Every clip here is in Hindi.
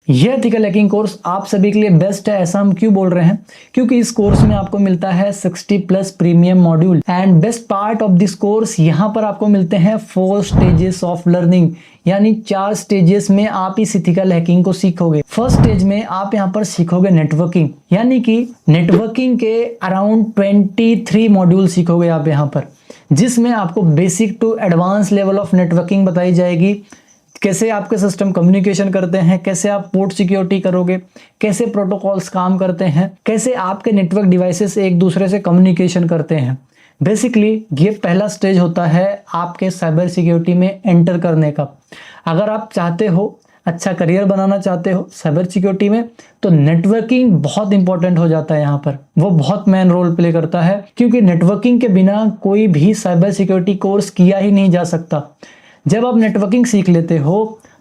ये एथिकल हैकिंग कोर्स आप सभी के लिए बेस्ट है। ऐसा हम क्यों बोल रहे हैं? क्योंकि इस कोर्स में आपको मिलता है 60+ premium module and best part of this course, यहाँ पर आपको मिलते हैं 4 स्टेजेस ऑफ लर्निंग, यानी 4 स्टेजेस में आप इस एथिकल हैकिंग को सीखोगे। फर्स्ट स्टेज में आप यहाँ पर सीखोगे नेटवर्किंग, यानी कि नेटवर्किंग के अराउंड 23 मॉड्यूल सीखोगे आप यहाँ पर, जिसमें आपको basic to advance level of networking बताई जाएगी। कैसे आपके सिस्टम कम्युनिकेशन करते हैं, कैसे आप पोर्ट सिक्योरिटी करोगे, कैसे प्रोटोकॉल्स काम करते हैं, कैसे आपके नेटवर्क डिवाइसेस एक दूसरे से कम्युनिकेशन करते हैं। बेसिकली ये पहला स्टेज होता है आपके साइबर सिक्योरिटी में एंटर करने का। अगर आप चाहते हो, अच्छा करियर बनाना चाहते हो साइबर सिक्योरिटी में, तो नेटवर्किंग बहुत इंपॉर्टेंट हो जाता है। यहाँ पर वो बहुत मेन रोल प्ले करता है, क्योंकि नेटवर्किंग के बिना कोई भी साइबर सिक्योरिटी कोर्स किया ही नहीं जा सकता। जब आप नेटवर्किंग सीख लेते हो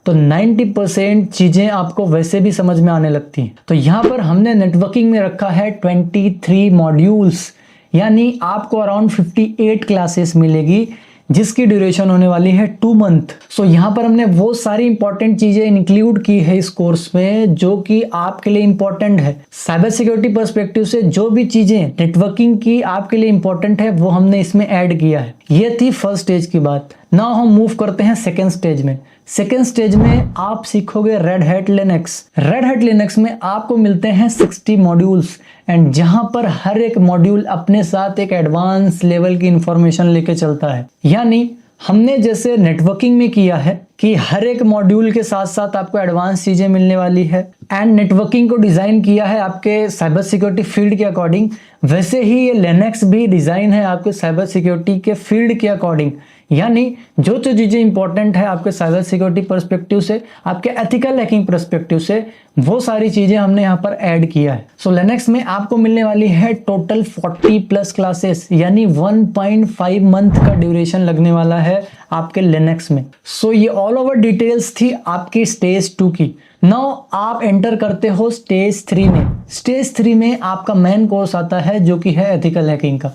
तो 90% चीजें आपको वैसे भी समझ में आने लगती हैं। तो यहाँ पर हमने नेटवर्किंग में रखा है 23 मॉड्यूल्स, यानी आपको अराउंड 58 क्लासेस मिलेगी, जिसकी ड्यूरेशन होने वाली है 2 मंथ। सो यहाँ पर हमने वो सारी इंपॉर्टेंट चीजें इंक्लूड की है इस कोर्स में जो कि आपके लिए इंपॉर्टेंट है। साइबर सिक्योरिटी पर्सपेक्टिव से जो भी चीजें नेटवर्किंग की आपके लिए इंपॉर्टेंट है वो हमने इसमें ऐड किया है। ये थी फर्स्ट स्टेज की बात। नाउ हम मूव करते हैं सेकेंड स्टेज में। सेकेंड स्टेज में आप सीखोगे red hat Linux. Red hat Linux में आपको मिलते हैं 60 मॉड्यूल्स एंड जहां पर हर एक मॉड्यूल अपने साथ एक एडवांस लेवल की इंफॉर्मेशन लेके चलता है। यानी हमने जैसे नेटवर्किंग में किया है कि हर एक मॉड्यूल के साथ साथ आपको एडवांस चीजें मिलने वाली है एंड नेटवर्किंग को डिजाइन किया है आपके साइबर सिक्योरिटी फील्ड के अकॉर्डिंग, वैसे ही ये लिनक्स भी डिजाइन है आपके साइबर सिक्योरिटी के फील्ड के अकॉर्डिंग। यानी जो जो चीजें इंपॉर्टेंट है आपके साइबर सिक्योरिटी पर्सपेक्टिव से, आपके एथिकल हैकिंग पर्सपेक्टिव से, वो सारी चीजें हमने यहाँ पर ऐड किया है। सो लिनक्स में आपको मिलने वाली है टोटल 40+ क्लासेस, यानी 1.5 मंथ का ड्यूरेशन लगने वाला है आपके लिनक्स में। सो ये ऑल ओवर डिटेल्स थी आपकी स्टेज 2 की। नाउ आप एंटर करते हो स्टेज 3 में। स्टेज 3 में आपका मेन कोर्स आता है जो कि है एथिकल हैकिंग का।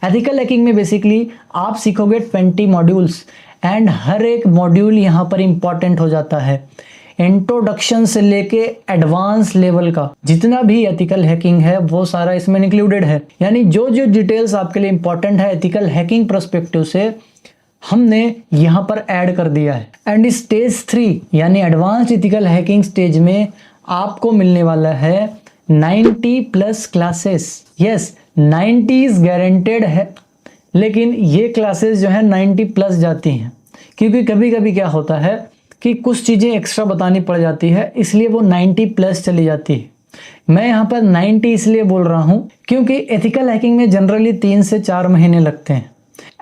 एथिकल हैकिंग में बेसिकली आप सीखोगे 20 मॉड्यूल्स एंड हर एक मॉड्यूल यहाँ पर इंपॉर्टेंट हो जाता है। इंट्रोडक्शन से लेके एडवांस लेवल का जितना भी एथिकल हैकिंग है वो सारा इसमें इंक्लूडेड है। यानी जो जो डिटेल्स आपके लिए इंपॉर्टेंट है एथिकल हैकिंग पर्सपेक्टिव से हमने यहाँ पर ऐड कर दिया है। एंड स्टेज 3 यानी एडवांस एथिकल हैकिंग स्टेज में आपको मिलने वाला है 90+ क्लासेस। यस, 90 इज गारंटेड है, लेकिन ये क्लासेस जो है 90+ जाती हैं, क्योंकि कभी कभी क्या होता है कि कुछ चीज़ें एक्स्ट्रा बतानी पड़ जाती है, इसलिए वो 90+ चली जाती है। मैं यहाँ पर 90 इसलिए बोल रहा हूँ क्योंकि एथिकल हैकिंग में जनरली 3 से 4 महीने लगते हैं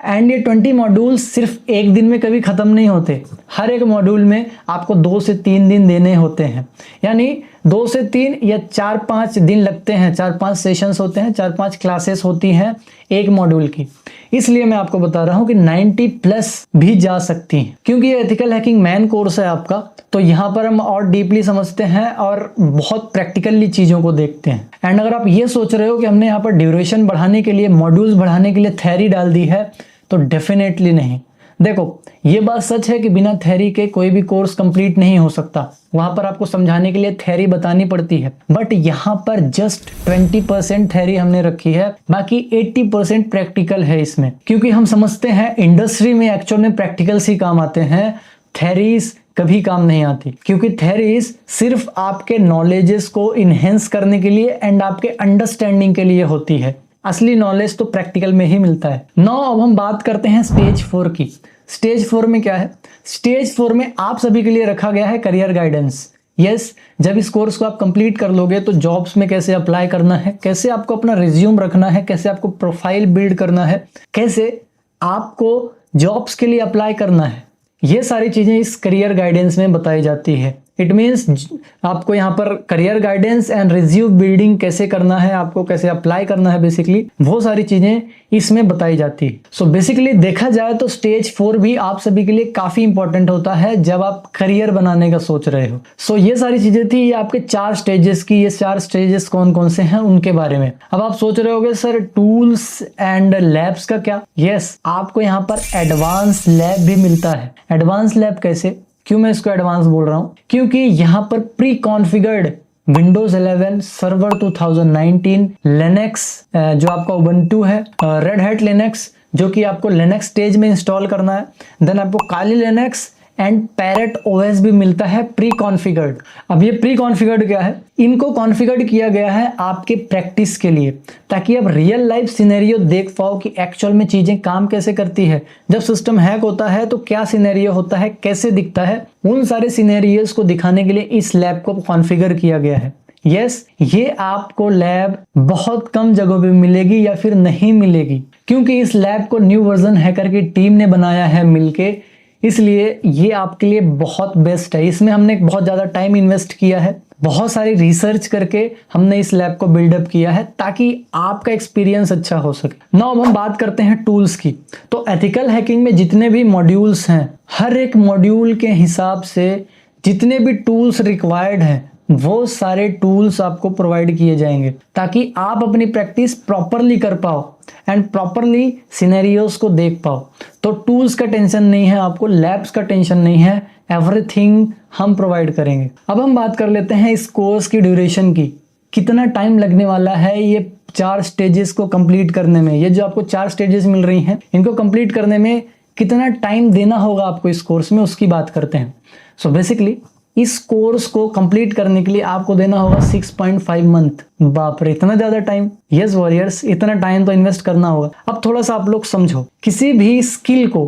एंड ये 20 मॉड्यूल्स सिर्फ एक दिन में कभी ख़त्म नहीं होते। हर एक मॉड्यूल में आपको 2 से 3 दिन देने होते हैं, यानी 2 से 3 या 4-5 दिन लगते हैं। 4-5 सेशंस होते हैं, 4-5 क्लासेस होती हैं एक मॉड्यूल की। इसलिए मैं आपको बता रहा हूँ कि 90+ भी जा सकती हैं, क्योंकि ये एथिकल हैकिंग मेन कोर्स है आपका। तो यहाँ पर हम और डीपली समझते हैं और बहुत प्रैक्टिकली चीज़ों को देखते हैं। एंड अगर आप ये सोच रहे हो कि हमने यहाँ पर ड्यूरेशन बढ़ाने के लिए, मॉड्यूल्स बढ़ाने के लिए थ्योरी डाल दी है, तो डेफिनेटली नहीं। देखो, ये बात सच है कि बिना थ्योरी के कोई भी कोर्स कंप्लीट नहीं हो सकता। वहां पर आपको समझाने के लिए थ्योरी बतानी पड़ती है, बट यहाँ पर जस्ट 20% थ्योरी हमने रखी है, बाकी 80% प्रैक्टिकल है इसमें। क्योंकि हम समझते हैं इंडस्ट्री में एक्चुअल में प्रैक्टिकल्स ही काम आते हैं, थ्योरीज कभी काम नहीं आती। क्योंकि थ्योरीज सिर्फ आपके नॉलेजेस को इनहेंस करने के लिए एंड आपके अंडरस्टैंडिंग के लिए होती है। असली नॉलेज तो प्रैक्टिकल में ही मिलता है। नाउ अब हम बात करते हैं स्टेज 4 की। स्टेज 4 में क्या है? स्टेज 4 में आप सभी के लिए रखा गया है करियर गाइडेंस। यस, जब इस कोर्स को आप कंप्लीट कर लोगे तो जॉब्स में कैसे अप्लाई करना है, कैसे आपको अपना रिज्यूम रखना है, कैसे आपको प्रोफाइल बिल्ड करना है, कैसे आपको जॉब्स के लिए अप्लाई करना है, ये सारी चीजें इस करियर गाइडेंस में बताई जाती है। इट मीन्स आपको यहाँ पर career guidance and resume building कैसे करना है, आपको कैसे अप्लाई करना है, बेसिकली वो सारी चीजें इसमें बताई जाती है। सो बेसिकली देखा जाए तो स्टेज 4 भी आप सभी के लिए काफी इंपॉर्टेंट होता है जब आप करियर बनाने का सोच रहे हो। सो ये सारी चीजें थी ये आपके 4 स्टेजेस की। ये 4 स्टेजेस कौन कौन से हैं उनके बारे में। अब आप सोच रहे होगे सर टूल्स एंड लैब्स का क्या? यस, आपको यहाँ पर एडवांस लैब भी मिलता है। एडवांस लैब कैसे? क्यों मैं इसको एडवांस बोल रहा हूँ? क्योंकि यहाँ पर pre configured Windows 11 server 2019, Linux जो आपका उबंटू है, रेड हैट लिनक्स जो कि आपको लिनक्स स्टेज में इंस्टॉल करना है, देन आपको काली लिनक्स एंड पैरेट ओएस भी मिलता है प्री कॉन्फ़िगर्ड। अब ये प्री कॉन्फ़िगर्ड क्या है? इनको कॉन्फ़िगर्ड किया गया है आपके प्रैक्टिस के लिए, ताकि आप रियल लाइफ सिनेरियो देख पाओ कि एक्चुअल में चीजें काम कैसे करती है। जब सिस्टम हैक होता है तो क्या सिनेरियो होता है, कैसे दिखता है, उन सारे सिनेरियोज को दिखाने के लिए इस लैब को कॉन्फ़िगर किया गया है। यस, ये आपको लैब बहुत कम जगहों पे मिलेगी या फिर नहीं मिलेगी, क्योंकि इस लैब को न्यू वर्जन हैकर की टीम ने बनाया है मिलके, इसलिए ये आपके लिए बहुत बेस्ट है। इसमें हमने बहुत ज़्यादा टाइम इन्वेस्ट किया है, बहुत सारी रिसर्च करके हमने इस लैब को बिल्डअप किया है ताकि आपका एक्सपीरियंस अच्छा हो सके। नाउ अब हम बात करते हैं टूल्स की। तो एथिकल हैकिंग में जितने भी मॉड्यूल्स हैं, हर एक मॉड्यूल के हिसाब से जितने भी टूल्स रिक्वायर्ड हैं वो सारे टूल्स आपको प्रोवाइड किए जाएंगे ताकि आप अपनी प्रैक्टिस प्रॉपरली कर पाओ एंड प्रॉपरली सिनेरियोज को देख पाओ। तो टूल्स का टेंशन नहीं है आपको, लैब्स का टेंशन नहीं है, एवरीथिंग हम प्रोवाइड करेंगे। अब हम बात कर लेते हैं इस कोर्स की ड्यूरेशन की, कितना टाइम लगने वाला है ये 4 स्टेजेस को कंप्लीट करने में। ये जो आपको 4 स्टेजेस मिल रही हैं, इनको कंप्लीट करने में कितना टाइम देना होगा आपको इस कोर्स में, उसकी बात करते हैं। सो बेसिकली इस कोर्स को कंप्लीट करने के लिए आपको देना होगा 6.5 मंथ। बाप रे, इतना ज्यादा टाइम। यस वॉरियर्स, इतना टाइम तो इन्वेस्ट करना होगा। अब थोड़ा सा आप लोग समझो, किसी भी स्किल को,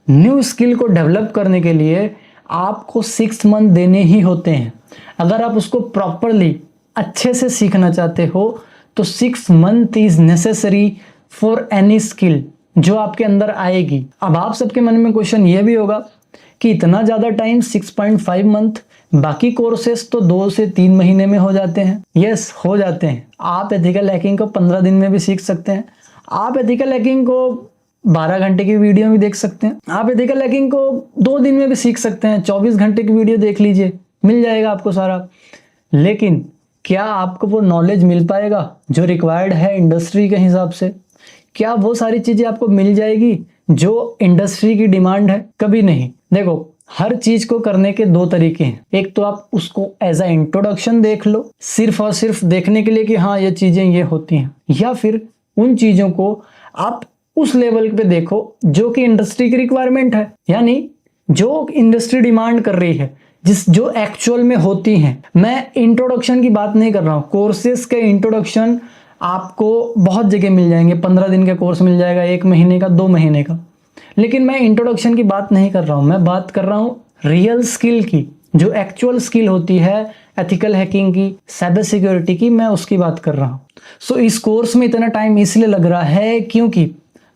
न्यू स्किल को डेवलप करने के लिए आपको 6 मंथ देने ही होते हैं। अगर आप उसको प्रॉपरली अच्छे से सीखना चाहते हो तो 6 month is necessary for any skill जो आपके अंदर आएगी। अब आप सबके मन में क्वेश्चन ये भी होगा कि इतना ज़्यादा टाइम 6.5 मंथ, बाकी कोर्सेस तो 2 से 3 महीने में हो जाते हैं। यस, हो जाते हैं। आप एथिकल हैकिंग को 15 दिन में भी सीख सकते हैं। आप एथिकल हैकिंग को 12 घंटे की वीडियो भी देख सकते हैं। आप एथिकल हैकिंग को 2 दिन में भी सीख सकते हैं। 24 घंटे की वीडियो देख लीजिए, मिल जाएगा आपको सारा। लेकिन क्या आपको वो नॉलेज मिल पाएगा जो रिक्वायर्ड है इंडस्ट्री के हिसाब से? क्या वो सारी चीज़ें आपको मिल जाएगी जो इंडस्ट्री की डिमांड है? कभी नहीं। देखो, हर चीज को करने के 2 तरीके हैं। एक तो आप उसको एज अ इंट्रोडक्शन देख लो, सिर्फ और सिर्फ देखने के लिए कि हाँ ये चीजें ये होती हैं, या फिर उन चीजों को आप उस लेवल पे देखो जो कि इंडस्ट्री की रिक्वायरमेंट है, यानी जो इंडस्ट्री डिमांड कर रही है, जो एक्चुअल में होती हैं। मैं इंट्रोडक्शन की बात नहीं कर रहा हूँ। कोर्सेज के इंट्रोडक्शन आपको बहुत जगह मिल जाएंगे। 15 दिन का कोर्स मिल जाएगा, 1 महीने का, 2 महीने का। लेकिन मैं इंट्रोडक्शन की बात नहीं कर रहा हूं, मैं बात कर रहा हूं रियल स्किल की, जो एक्चुअल स्किल होती है एथिकल हैकिंग की, साइबर सिक्योरिटी की, मैं उसकी बात कर रहा हूं। सो इस कोर्स में इतना टाइम इसलिए लग रहा है क्योंकि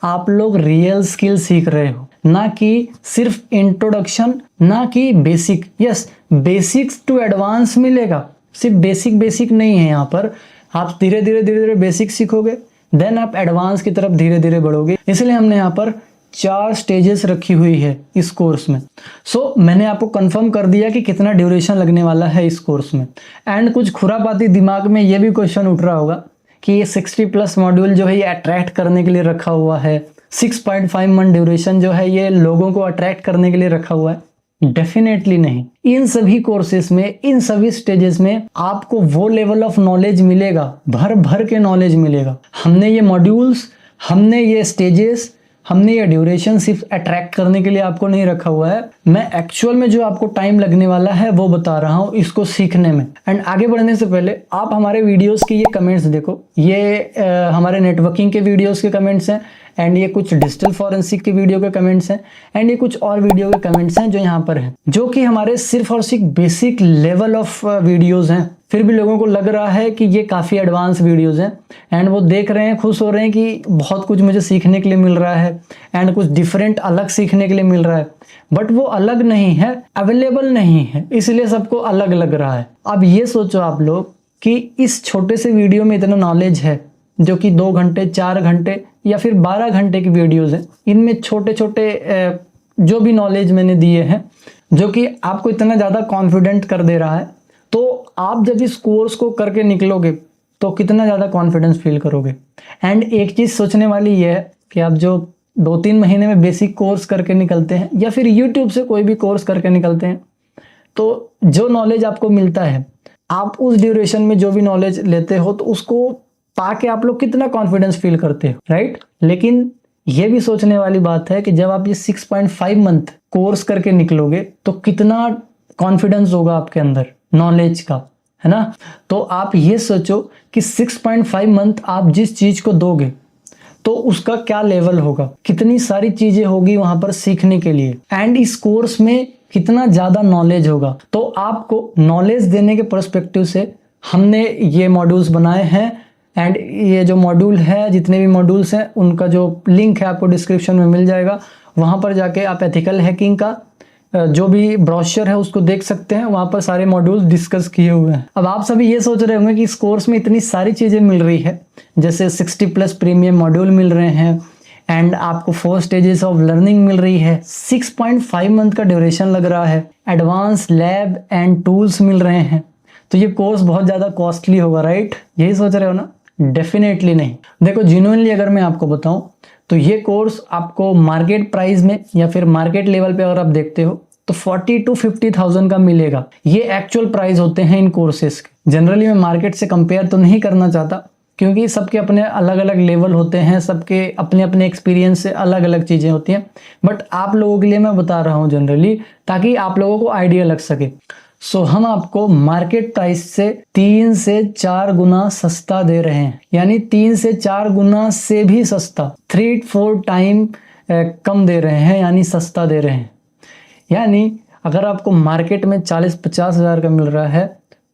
आप लोग रियल स्किल सीख रहे हो, ना कि सिर्फ इंट्रोडक्शन, ना कि basic. Yes, basics to advance मिलेगा, सिर्फ बेसिक नहीं है यहाँ पर। आप धीरे धीरे बेसिक सीखोगे, देन आप एडवांस की तरफ धीरे धीरे बढ़ोगे। इसलिए हमने यहाँ पर 4 स्टेजेस रखी हुई है इस कोर्स में। सो मैंने आपको कंफर्म कर दिया कि कितना ड्यूरेशन लगने वाला है इस कोर्स में। एंड कुछ खुरापाती दिमाग में ये भी क्वेश्चन उठ रहा होगा कि ये 60+ मॉड्यूल जो है ये अट्रैक्ट करने के लिए रखा हुआ है, 6.5 मंथ ड्यूरेशन जो है ये लोगों को अट्रैक्ट करने के लिए रखा हुआ है। डेफिनेटली नहीं। इन सभी कोर्सेज में, इन सभी स्टेजेस में आपको वो लेवल ऑफ नॉलेज मिलेगा, भर भर के नॉलेज मिलेगा। हमने ये मॉड्यूल्स, हमने ये स्टेजेस, हमने ये ड्यूरेशन सिर्फ अट्रैक्ट करने के लिए आपको नहीं रखा हुआ है। मैं एक्चुअल में जो आपको टाइम लगने वाला है वो बता रहा हूँ इसको सीखने में। एंड आगे बढ़ने से पहले आप हमारे वीडियोस के ये कमेंट्स देखो। ये हमारे नेटवर्किंग के वीडियोस के कमेंट्स हैं, एंड ये कुछ डिजिटल फॉरेंसिक के वीडियो के कमेंट्स हैं, एंड ये कुछ और वीडियो के कमेंट्स हैं जो यहाँ पर हैं, जो कि हमारे सिर्फ और सिर्फ बेसिक लेवल ऑफ वीडियोस हैं। फिर भी लोगों को लग रहा है कि ये काफ़ी एडवांस वीडियोस हैं, एंड वो देख रहे हैं, खुश हो रहे हैं कि बहुत कुछ मुझे सीखने के लिए मिल रहा है, एंड कुछ डिफरेंट अलग सीखने के लिए मिल रहा है। बट वो अलग नहीं है, अवेलेबल नहीं है, इसलिए सबको अलग लग रहा है। अब ये सोचो आप लोग कि इस छोटे से वीडियो में इतना नॉलेज है, जो कि 2 घंटे, 4 घंटे या फिर 12 घंटे की वीडियोस हैं। इनमें छोटे छोटे जो भी नॉलेज मैंने दिए हैं, जो कि आपको इतना ज़्यादा कॉन्फिडेंट कर दे रहा है, तो आप जब इस कोर्स को करके निकलोगे तो कितना ज़्यादा कॉन्फिडेंस फील करोगे। एंड एक चीज़ सोचने वाली ये है कि आप जो 2-3 महीने में बेसिक कोर्स करके निकलते हैं, या फिर यूट्यूब से कोई भी कोर्स करके निकलते हैं, तो जो नॉलेज आपको मिलता है, आप उस ड्यूरेशन में जो भी नॉलेज लेते हो तो उसको पाके आप लोग कितना कॉन्फिडेंस फील करते हो, राइट। लेकिन ये भी सोचने वाली बात है कि जब आप ये 6.5 मंथ कोर्स करके निकलोगे तो कितना कॉन्फिडेंस होगा आपके अंदर नॉलेज का, है ना। तो आप ये सोचो कि 6.5 मंथ आप जिस चीज को दोगे तो उसका क्या लेवल होगा, कितनी सारी चीजें होगी वहां पर सीखने के लिए, एंड इस कोर्स में कितना ज्यादा नॉलेज होगा। तो आपको नॉलेज देने के पर्सपेक्टिव से हमने ये मॉड्यूल्स बनाए हैं, एंड ये जो मॉड्यूल है, जितने भी मॉड्यूल्स हैं उनका जो लिंक है आपको डिस्क्रिप्शन में मिल जाएगा। वहां पर जाके आप एथिकल हैकिंग का जो भी ब्रोशर है उसको देख सकते हैं, वहां पर सारे मॉड्यूल्स डिस्कस किए हुए हैं। अब आप सभी ये सोच रहे होंगे कि इस कोर्स में इतनी सारी चीजें मिल रही है, जैसे 60+ प्रीमियम मॉड्यूल मिल रहे हैं, एंड आपको 4 स्टेजेस ऑफ लर्निंग मिल रही है, 6.5 मंथ का ड्यूरेशन लग रहा है, एडवांस लैब एंड टूल्स मिल रहे हैं, तो ये कोर्स बहुत ज्यादा कॉस्टली होगा, राइट। यही सोच रहे हो ना? डेफिनेटली नहीं। देखो, जेन्युइनली अगर मैं आपको बताऊं तो ये कोर्स आपको मार्केट प्राइस में या फिर मार्केट लेवल पे अगर आप देखते हो तो 40 to 50,000 का मिलेगा। ये एक्चुअल प्राइस होते हैं इन कोर्सेज के। जनरली मैं मार्केट से कंपेयर तो नहीं करना चाहता, क्योंकि सबके अपने अलग अलग लेवल होते हैं, सबके अपने अपने एक्सपीरियंस से अलग अलग चीजें होती हैं, बट आप लोगों के लिए मैं बता रहा हूँ जनरली, ताकि आप लोगों को आइडिया लग सके। सो हम आपको मार्केट प्राइस से 3 से 4 गुना सस्ता दे रहे हैं, यानी 3 से 4 गुना से भी सस्ता, 3-4 टाइम कम दे रहे हैं, यानी सस्ता दे रहे हैं। यानी अगर आपको मार्केट में 40-50 हज़ार का मिल रहा है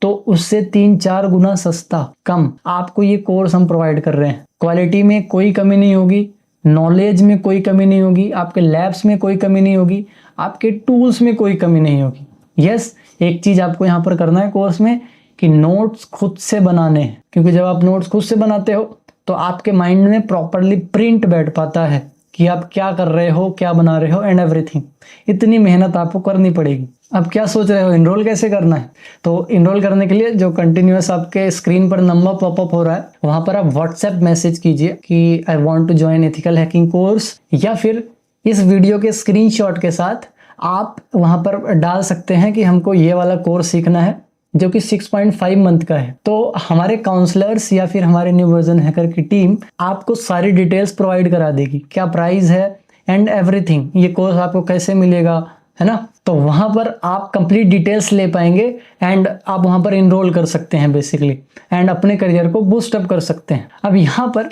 तो उससे 3-4 गुना सस्ता कम आपको ये कोर्स हम प्रोवाइड कर रहे हैं। क्वालिटी में कोई कमी नहीं होगी, नॉलेज में कोई कमी नहीं होगी, आपके लैब्स में कोई कमी नहीं होगी, आपके टूल्स में कोई कमी नहीं होगी। यस, एक चीज आपको यहाँ पर करना है कोर्स में कि नोट्स खुद से बनाने हैं, क्योंकि जब आप नोट्स खुद से बनाते हो तो आपके माइंड में प्रॉपरली प्रिंट बैठ पाता है कि आप क्या कर रहे हो, क्या बना रहे हो एंड एवरीथिंग। इतनी मेहनत आपको करनी पड़ेगी। अब क्या सोच रहे हो, इनरोल कैसे करना है? तो इनरोल करने के लिए जो कंटिन्यूअस आपके स्क्रीन पर नंबर पॉपअप हो रहा है, वहां पर आप व्हाट्सएप मैसेज कीजिए कि I want to join ethical hacking course, या फिर इस वीडियो के स्क्रीनशॉट के साथ आप वहां पर डाल सकते हैं कि हमको ये वाला कोर्स सीखना है जो कि 6.5 मंथ का है। तो हमारे काउंसलर्स या फिर हमारे न्यू वर्जन हैकर की टीम आपको सारी डिटेल्स प्रोवाइड करा देगी, क्या प्राइस है एंड एवरीथिंग, ये कोर्स आपको कैसे मिलेगा, है ना। तो वहां पर आप कंप्लीट डिटेल्स ले पाएंगे एंड आप वहां पर इनरोल कर सकते हैं बेसिकली, एंड अपने करियर को बूस्ट अप कर सकते हैं। अब यहाँ पर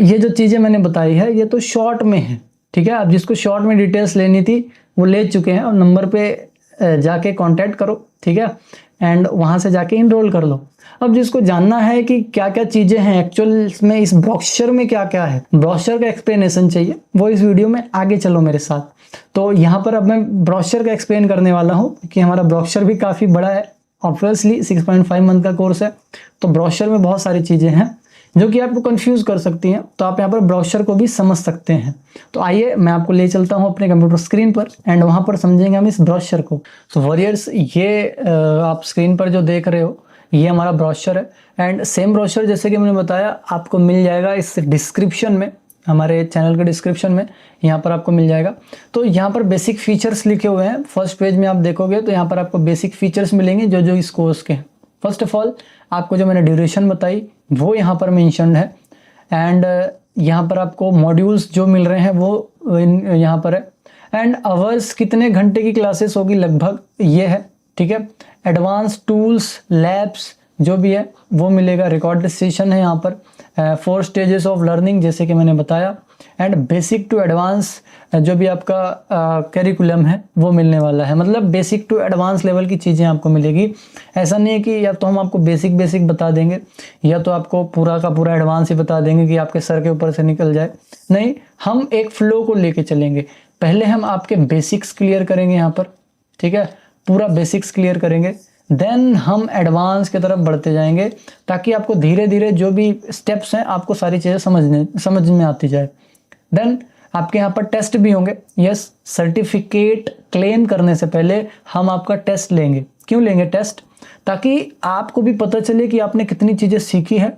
ये जो चीजें मैंने बताई है ये तो शॉर्ट में है, ठीक है। अब जिसको शॉर्ट में डिटेल्स लेनी थी वो ले चुके हैं, और नंबर पे जाके कांटेक्ट करो, ठीक है, एंड वहां से जाके इनरोल कर लो। अब जिसको जानना है कि क्या क्या चीजें हैं एक्चुअल में, इस ब्रोशर में क्या क्या है, ब्रोशर का एक्सप्लेनेशन चाहिए, वो इस वीडियो में आगे चलो मेरे साथ। तो यहाँ पर अब मैं ब्रोशर का एक्सप्लेन करने वाला हूँ कि हमारा ब्रोशर भी काफी बड़ा है। ऑब्वियसली 6.5 मंथ का कोर्स है, तो ब्रोशर में बहुत सारी चीजें हैं जो कि आपको कंफ्यूज कर सकती हैं, तो आप यहाँ पर ब्रोशर को भी समझ सकते हैं। तो आइए मैं आपको ले चलता हूँ अपने कंप्यूटर स्क्रीन पर, एंड वहां पर समझेंगे हम इस ब्रोशर को। सो वॉरियर्स, ये आप स्क्रीन पर जो देख रहे हो ये हमारा ब्रोशर है, एंड सेम ब्रोशर जैसे कि मैंने बताया आपको मिल जाएगा इस डिस्क्रिप्शन में, हमारे चैनल के डिस्क्रिप्शन में यहाँ पर आपको मिल जाएगा। तो यहाँ पर बेसिक फीचर्स लिखे हुए हैं, फर्स्ट पेज में आप देखोगे तो यहाँ पर आपको बेसिक फीचर्स मिलेंगे जो इस कोर्स के हैं। फर्स्ट ऑफ ऑल आपको जो मैंने ड्यूरेशन बताई वो यहाँ पर मेंशन्ड है, एंड यहाँ पर आपको मॉड्यूल्स जो मिल रहे हैं वो यहाँ पर है, एंड आवर्स कितने घंटे की क्लासेस होगी लगभग ये है, ठीक है। एडवांस टूल्स, लैब्स जो भी है वो मिलेगा, रिकॉर्ड सेशन है यहाँ पर, 4 स्टेजेस ऑफ लर्निंग जैसे कि मैंने बताया, एंड बेसिक टू एडवांस जो भी आपका करिकुलम है वो मिलने वाला है। मतलब बेसिक टू एडवांस लेवल की चीज़ें आपको मिलेगी। ऐसा नहीं है कि या तो हम आपको बेसिक बता देंगे या तो आपको पूरा का पूरा एडवांस ही बता देंगे कि आपके सर के ऊपर से निकल जाए, नहीं, हम एक फ्लो को लेके चलेंगे। पहले हम आपके बेसिक्स क्लियर करेंगे यहाँ पर, ठीक है, पूरा बेसिक्स क्लियर करेंगे, देन हम एडवांस की तरफ बढ़ते जाएंगे, ताकि आपको धीरे धीरे जो भी स्टेप्स हैं आपको सारी चीज़ें समझ में आती जाए। देन आपके यहाँ पर टेस्ट भी होंगे। यस, सर्टिफिकेट क्लेम करने से पहले हम आपका टेस्ट लेंगे। क्यों लेंगे टेस्ट? ताकि आपको भी पता चले कि आपने कितनी चीज़ें सीखी है,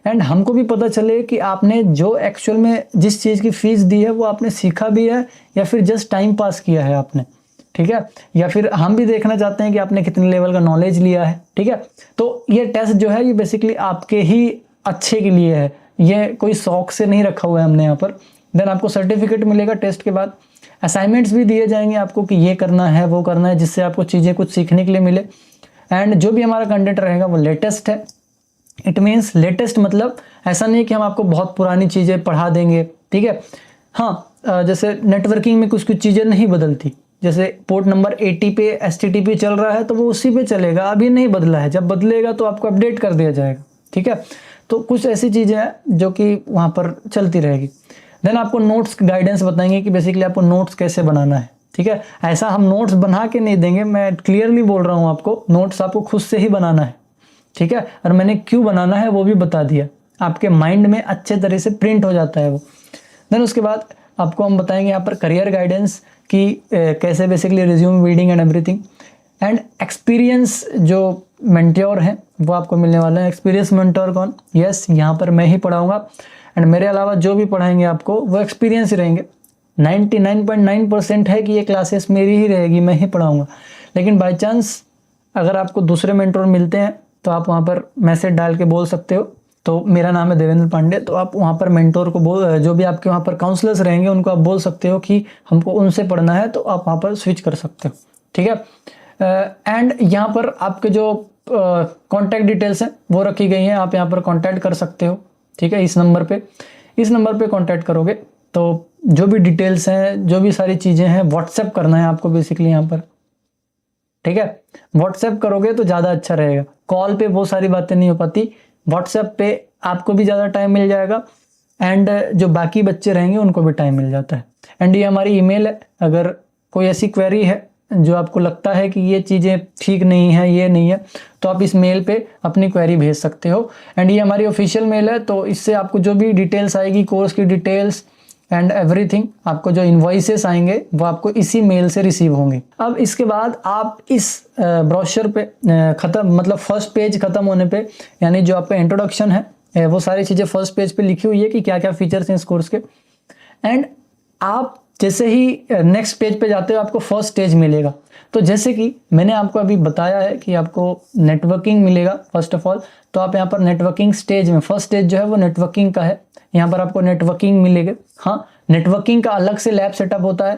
एंड हमको भी पता चले कि आपने जो एक्चुअल में जिस चीज़ की फीस दी है वो आपने सीखा भी है या फिर जस्ट टाइम पास किया है आपने, ठीक है, या फिर हम भी देखना चाहते हैं कि आपने कितने लेवल का नॉलेज लिया है, ठीक है। तो ये टेस्ट जो है ये बेसिकली आपके ही अच्छे के लिए है, ये कोई शौक से नहीं रखा हुआ है हमने यहाँ पर। देन आपको सर्टिफिकेट मिलेगा टेस्ट के बाद, असाइनमेंट्स भी दिए जाएंगे आपको कि ये करना है वो करना है, जिससे आपको चीज़ें कुछ सीखने के लिए मिले। एंड जो भी हमारा कंटेंट रहेगा वो लेटेस्ट है। इट मीन्स लेटेस्ट मतलब ऐसा नहीं है कि हम आपको बहुत पुरानी चीज़ें पढ़ा देंगे, ठीक है। हाँ, जैसे नेटवर्किंग में कुछ कुछ चीज़ें नहीं बदलती, जैसे पोर्ट नंबर 80 पे HTTP चल रहा है तो वो उसी पे चलेगा, अभी नहीं बदला है, जब बदलेगा तो आपको अपडेट कर दिया जाएगा, ठीक है। तो कुछ ऐसी चीज़ें हैं जो कि वहाँ पर चलती रहेगी। देन आपको नोट्स गाइडेंस बताएंगे कि बेसिकली आपको नोट्स कैसे बनाना है, ठीक है। ऐसा हम नोट्स बना के नहीं देंगे, मैं क्लियरली बोल रहा हूँ आपको, नोट्स आपको खुद से ही बनाना है, ठीक है। और मैंने क्यों बनाना है वो भी बता दिया, आपके माइंड में अच्छे तरह से प्रिंट हो जाता है वो। देन उसके बाद आपको हम बताएंगे यहाँ पर करियर गाइडेंस कि कैसे basically resume building and everything. And experience जो मेंटोर हैं वो आपको मिलने वाला है। एक्सपीरियंस मेंटोर कौन? यस, यहाँ पर मैं ही पढ़ाऊँगा एंड मेरे अलावा जो भी पढ़ाएंगे आपको वो एक्सपीरियंस ही रहेंगे। 99.9% है कि ये क्लासेस मेरी ही रहेगी, मैं ही पढ़ाऊँगा। लेकिन बाई चांस अगर आपको दूसरे मेंटोर मिलते हैं तो आप वहाँ पर मैसेज डाल के बोल सकते हो, तो मेरा नाम है देवेंद्र पांडे, तो आप वहाँ पर मेंटोर को जो भी आपके वहाँ पर काउंसलर्स रहेंगे उनको आप बोल सकते हो कि हमको उनसे पढ़ना है, तो आप वहाँ पर स्विच कर सकते हो, ठीक है। एंड यहाँ पर आपके जो कॉन्टैक्ट डिटेल्स हैं वो रखी गई हैं, आप यहाँ पर कॉन्टैक्ट कर सकते हो, ठीक है। इस नंबर पे कॉन्टैक्ट करोगे तो जो भी डिटेल्स हैं, जो भी सारी चीज़ें हैं, व्हाट्सएप करना है आपको बेसिकली यहाँ पर, ठीक है। व्हाट्सएप करोगे तो ज़्यादा अच्छा रहेगा, कॉल पे बहुत सारी बातें नहीं हो पाती, व्हाट्सएप पे आपको भी ज़्यादा टाइम मिल जाएगा एंड जो बाकी बच्चे रहेंगे उनको भी टाइम मिल जाता है। एंड ये हमारी ईमेल है, अगर कोई ऐसी क्वेरी है जो आपको लगता है कि ये चीज़ें ठीक नहीं है, ये नहीं है, तो आप इस मेल पे अपनी क्वेरी भेज सकते हो। एंड ये हमारी ऑफिशियल मेल है, तो इससे आपको जो भी डिटेल्स आएगी, कोर्स की डिटेल्स एंड एवरीथिंग, आपको जो इन्वॉइसेस आएंगे वो आपको इसी मेल से रिसीव होंगे। अब इसके बाद आप इस ब्रोशर पे ख़त्म, मतलब फर्स्ट पेज ख़त्म होने पे, यानी जो आपका इंट्रोडक्शन है वो सारी चीज़ें फर्स्ट पेज पे लिखी हुई है कि क्या क्या फीचर्स हैं इस कोर्स के। एंड आप जैसे ही नेक्स्ट पेज पे जाते हो आपको फर्स्ट स्टेज मिलेगा। तो जैसे कि मैंने आपको अभी बताया है कि आपको नेटवर्किंग मिलेगा फर्स्ट ऑफ ऑल, तो आप यहाँ पर नेटवर्किंग स्टेज में, फर्स्ट स्टेज जो है वो नेटवर्किंग का है, यहाँ पर आपको नेटवर्किंग मिलेगा। हाँ, नेटवर्किंग का अलग से लैब सेटअप होता है,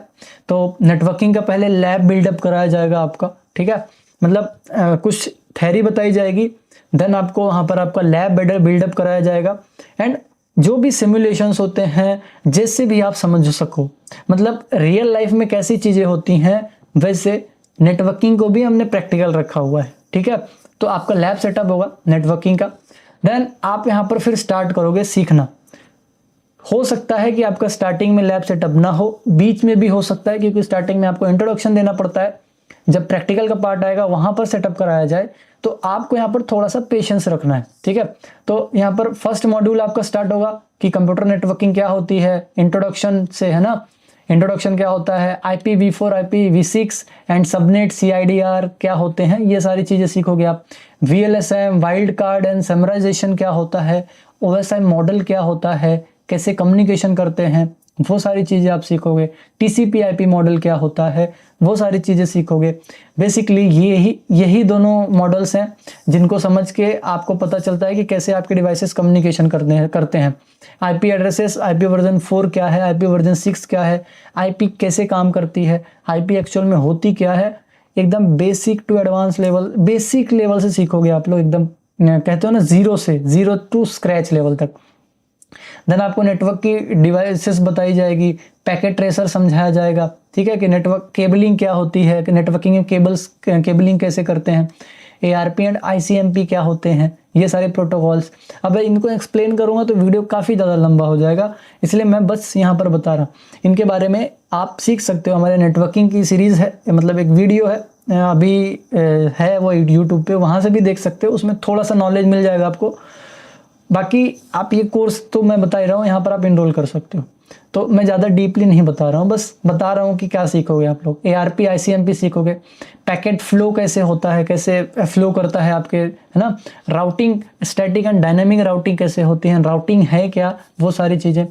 तो नेटवर्किंग का पहले लैब बिल्डअप कराया जाएगा आपका, ठीक है। मतलब कुछ थ्योरी बताई जाएगी, देन आपको वहाँ पर आपका लैब बिल्डअप कराया जाएगा एंड जो भी सिमुलेशंस होते हैं, जैसे भी आप समझ सको, मतलब रियल लाइफ में कैसी चीज़ें होती हैं वैसे नेटवर्किंग को भी हमने प्रैक्टिकल रखा हुआ है, ठीक है। तो आपका लैब सेटअप होगा नेटवर्किंग का। देन आप यहाँ पर फिर स्टार्ट करोगे सीखना। हो सकता है कि आपका स्टार्टिंग में लैब सेटअप ना हो, बीच में भी हो सकता है, क्योंकि स्टार्टिंग में आपको इंट्रोडक्शन देना पड़ता है, जब प्रैक्टिकल का पार्ट आएगा वहाँ पर सेटअप कराया जाए, तो आपको यहाँ पर थोड़ा सा पेशेंस रखना है, ठीक है। तो यहाँ पर फर्स्ट मॉड्यूल आपका स्टार्ट होगा कि कंप्यूटर नेटवर्किंग क्या होती है, इंट्रोडक्शन से, है ना। इंट्रोडक्शन क्या होता है, IPv4 IPv6 and subnet CIDR क्या होते हैं, ये सारी चीज़ें सीखोगे आप। VLSM, wild card and summarization क्या होता है, OSI मॉडल क्या होता है, कैसे कम्युनिकेशन करते हैं, वो सारी चीज़ें आप सीखोगे। TCP/IP मॉडल क्या होता है, वो सारी चीज़ें सीखोगे। बेसिकली यही दोनों मॉडल्स हैं जिनको समझ के आपको पता चलता है कि कैसे आपके डिवाइसेस कम्युनिकेशन करते हैं। IP एड्रेसेस, IP वर्जन 4 क्या है, IP वर्जन 6 क्या है, IP कैसे काम करती है, IP एक्चुअल में होती क्या है, एकदम basic to advance level, basic level से सीखोगे आप लोग, एकदम कहते हो ना जीरो टू स्क्रैच लेवल तक। देन आपको नेटवर्क की डिवाइसेस बताई जाएगी, पैकेट ट्रेसर समझाया जाएगा, ठीक है, कि नेटवर्क केबलिंग क्या होती है, कि नेटवर्किंग में केबलिंग कैसे करते हैं, ARP एंड ICMP क्या होते हैं, ये सारे प्रोटोकॉल्स। अब इनको एक्सप्लेन करूँगा तो वीडियो काफ़ी ज़्यादा लंबा हो जाएगा, इसलिए मैं बस यहाँ पर बता रहा हूँ। इनके बारे में आप सीख सकते हो, हमारे नेटवर्किंग की सीरीज़ है, मतलब एक वीडियो है अभी है वो यूट्यूब पे, वहाँ से भी देख सकते हो, उसमें थोड़ा सा नॉलेज मिल जाएगा आपको। बाकी आप ये कोर्स तो मैं बता ही रहा हूँ, यहाँ पर आप इनरोल कर सकते हो, तो मैं ज़्यादा डीपली नहीं बता रहा हूँ, बस बता रहा हूँ कि क्या सीखोगे आप लोग। ARP ICMP सीखोगे, पैकेट फ्लो कैसे होता है, कैसे फ्लो करता है आपके, है ना, routing, static and dynamic routing कैसे होती है, राउटिंग है क्या, वो सारी चीज़ें।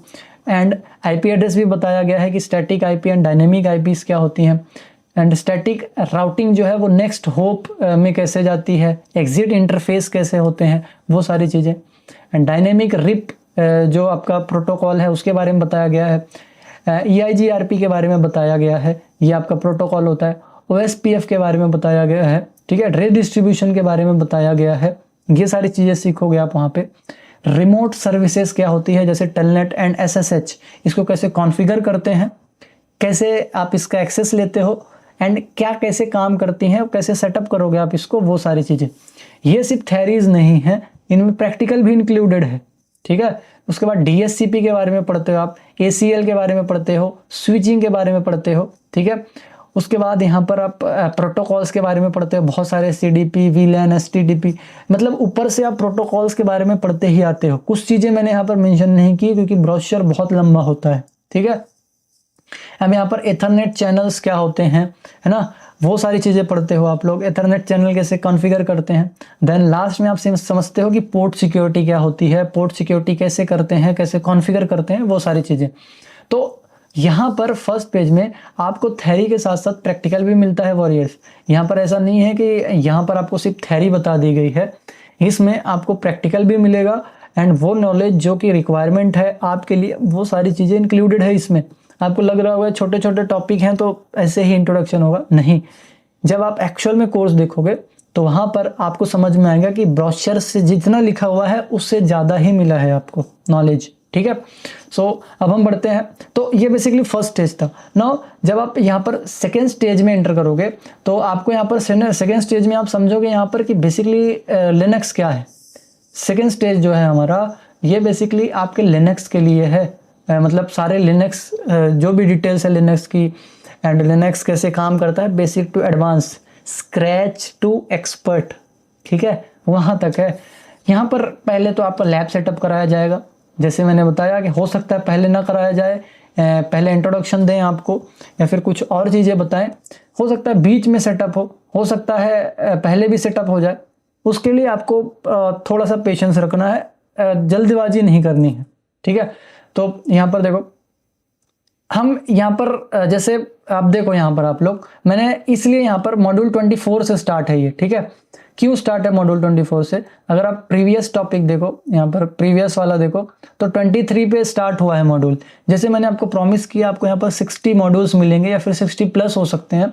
एंड IP एड्रेस भी बताया गया है कि static IP and dynamic IPs क्या होती हैं। एंड स्टैटिक राउटिंग जो है वो नेक्स्ट होप में कैसे जाती है, एग्जिट इंटरफेस कैसे होते हैं, वो सारी चीज़ें। एंड डायनेमिक रिप जो आपका प्रोटोकॉल है उसके बारे में बताया गया है। EIGRP के बारे में बताया गया है, ये आपका प्रोटोकॉल होता है। OSPF के बारे में बताया गया है, ठीक है। रीडिस्ट्रीब्यूशन के बारे में बताया गया है, ये सारी चीज़ें सीखोगे आप वहाँ पे। रिमोट सर्विसेज क्या होती है, जैसे टेलनेट एंड SSH, इसको कैसे कॉन्फ़िगर करते हैं, कैसे आप इसका एक्सेस लेते हो एंड क्या कैसे काम करती हैं, कैसे सेटअप करोगे आप इसको, वो सारी चीज़ें। ये सिर्फ थ्योरीज नहीं है, इनमें प्रैक्टिकल भी इंक्लूडेड है, ठीक है। उसके बाद DSCP के बारे में पढ़ते हो आप, ACL के बारे में पढ़ते हो, स्विचिंग के बारे में पढ़ते हो, ठीक है। उसके बाद यहाँ पर आप प्रोटोकॉल्स के बारे में पढ़ते हो, बहुत सारे CDP, VLAN, STDP, मतलब ऊपर से आप प्रोटोकॉल्स के बारे में पढ़ते ही आते हो। कुछ चीज़ें मैंने यहाँ पर मेंशन नहीं की क्योंकि ब्रोशर बहुत लंबा होता है, ठीक है। अब यहाँ पर एथरनेट चैनल्स क्या होते हैं, है ना, वो सारी चीज़ें पढ़ते हो आप लोग। एथरनेट चैनल कैसे कॉन्फ़िगर करते हैं। देन लास्ट में आप समझते हो कि पोर्ट सिक्योरिटी क्या होती है, पोर्ट सिक्योरिटी कैसे करते हैं, कैसे कॉन्फ़िगर करते हैं, वो सारी चीज़ें। तो यहाँ पर फर्स्ट पेज में आपको थ्योरी के साथ साथ प्रैक्टिकल भी मिलता है वॉरियर्स। यहाँ पर ऐसा नहीं है कि यहाँ पर आपको सिर्फ थ्योरी बता दी गई है, इसमें आपको प्रैक्टिकल भी मिलेगा एंड वो नॉलेज जो कि रिक्वायरमेंट है आपके लिए, वो सारी चीज़ें इंक्लूडेड है इसमें। आपको लग रहा होगा छोटे छोटे टॉपिक हैं तो ऐसे ही इंट्रोडक्शन होगा, नहीं। जब आप एक्चुअल में कोर्स देखोगे तो वहाँ पर आपको समझ में आएगा कि ब्रोशर से जितना लिखा हुआ है उससे ज़्यादा ही मिला है आपको नॉलेज, ठीक है। सो अब हम बढ़ते हैं। तो ये बेसिकली फर्स्ट स्टेज था। नाउ जब आप यहाँ पर सेकेंड स्टेज में एंटर करोगे तो आपको यहाँ पर सेकेंड स्टेज में आप समझोगे यहाँ पर कि बेसिकली लिनक्स क्या है। सेकेंड स्टेज जो है हमारा, ये बेसिकली आपके लिनक्स के लिए है, मतलब सारे लिनक्स जो भी डिटेल्स है लिनक्स की एंड लिनक्स कैसे काम करता है, basic to advance, scratch to expert, ठीक है, वहाँ तक है। यहाँ पर पहले तो आपका लैब सेटअप कराया जाएगा, जैसे मैंने बताया कि हो सकता है पहले ना कराया जाए, पहले इंट्रोडक्शन दें आपको या फिर कुछ और चीज़ें बताएं, हो सकता है बीच में सेटअप हो सकता है पहले भी सेटअप हो जाए। उसके लिए आपको थोड़ा सा पेशेंस रखना है, जल्दबाजी नहीं करनी है, ठीक है। तो यहाँ पर देखो, हम यहाँ पर जैसे आप देखो यहाँ पर आप लोग, मैंने इसलिए यहाँ पर मॉड्यूल 24 से स्टार्ट है ये, ठीक है। क्यों स्टार्ट है मॉड्यूल 24 से, अगर आप प्रीवियस टॉपिक देखो, यहाँ पर प्रीवियस वाला देखो तो 23 पे स्टार्ट हुआ है मॉड्यूल। जैसे मैंने आपको प्रॉमिस किया आपको यहाँ पर 60 मॉड्यूल्स मिलेंगे या फिर 60 प्लस हो सकते हैं,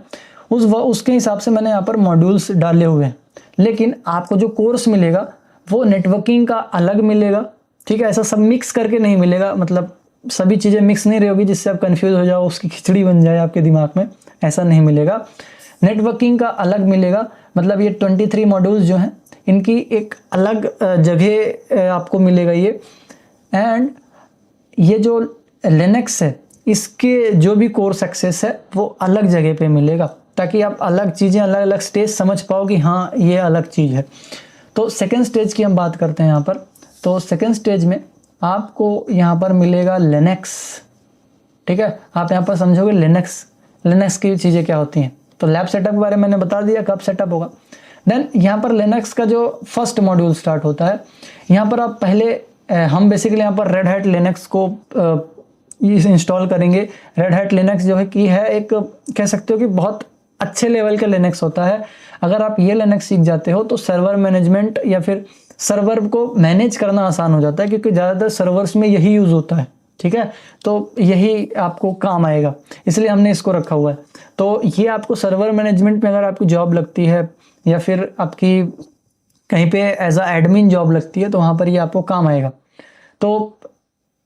उसके हिसाब से मैंने यहाँ पर मॉड्यूल्स डाले हुए हैं। लेकिन आपको जो कोर्स मिलेगा वो नेटवर्किंग का अलग मिलेगा, ठीक है। ऐसा सब मिक्स करके नहीं मिलेगा, मतलब सभी चीज़ें मिक्स नहीं रहेगी जिससे आप कंफ्यूज हो जाओ, उसकी खिचड़ी बन जाए आपके दिमाग में, ऐसा नहीं मिलेगा। नेटवर्किंग का अलग मिलेगा, मतलब ये 23 मॉड्यूल्स जो हैं इनकी एक अलग जगह आपको मिलेगा ये। एंड ये जो लिनक्स है इसके जो भी कोर्स एक्सेस है वो अलग जगह पे मिलेगा, ताकि आप अलग चीज़ें, अलग अलग स्टेज समझ पाओ कि हाँ ये अलग चीज़ है। तो सेकेंड स्टेज की हम बात करते हैं यहाँ पर। तो सेकेंड स्टेज में आपको यहाँ पर मिलेगा लिनक्स, ठीक है। आप यहाँ पर समझोगे लिनक्स की चीज़ें क्या होती हैं। तो लैब सेटअप के बारे में मैंने बता दिया कब सेटअप होगा। देन यहाँ पर लिनक्स का जो फर्स्ट मॉड्यूल स्टार्ट होता है, यहाँ पर आप पहले हम बेसिकली यहाँ पर रेड हैट लिनक्स को इंस्टॉल करेंगे। रेड हैट लिनक्स जो है कि है एक, कह सकते हो कि बहुत अच्छे लेवल का लिनक्स होता है। अगर आप ये लिनक्स सीख जाते हो तो सर्वर मैनेजमेंट या फिर सर्वर को मैनेज करना आसान हो जाता है, क्योंकि ज़्यादातर सर्वर्स में यही यूज़ होता है, ठीक है। तो यही आपको काम आएगा, इसलिए हमने इसको रखा हुआ है। तो ये आपको सर्वर मैनेजमेंट में अगर आपकी जॉब लगती है या फिर आपकी कहीं पे एज अ एडमिन जॉब लगती है तो वहाँ पर ये आपको काम आएगा। तो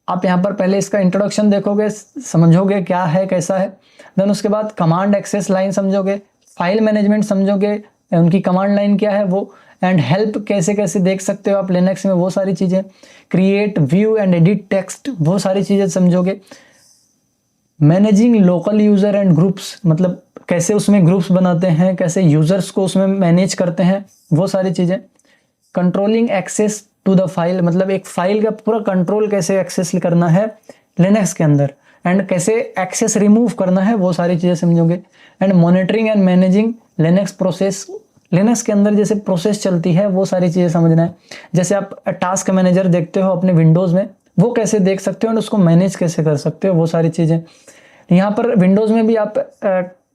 आप यहाँ पर पहले इसका इंट्रोडक्शन देखोगे, समझोगे क्या है कैसा है। देन उसके बाद कमांड एक्सेस लाइन समझोगे, फाइल मैनेजमेंट समझोगे, उनकी कमांड लाइन क्या है वो, एंड हेल्प कैसे कैसे देख सकते हो आप लिनक्स में, वो सारी चीज़ें, create, view and edit text, वो सारी चीज़ें समझोगे। Managing local user and groups, मतलब कैसे उसमें ग्रुप्स बनाते हैं, कैसे यूज़र्स को उसमें मैनेज करते हैं, वो सारी चीज़ें। Controlling access to the file, मतलब एक फाइल का पूरा कंट्रोल कैसे एक्सेस करना है लिनक्स के अंदर, एंड कैसे एक्सेस रिमूव करना है, वो सारी चीज़ें समझोगे। And monitoring and managing Linux process, Linux के अंदर जैसे प्रोसेस चलती है वो सारी चीज़ें समझना है। जैसे आप टास्क मैनेजर देखते हो अपने विंडोज़ में, वो कैसे देख सकते हो और उसको मैनेज कैसे कर सकते हो, वो सारी चीज़ें। यहाँ पर विंडोज़ में भी आप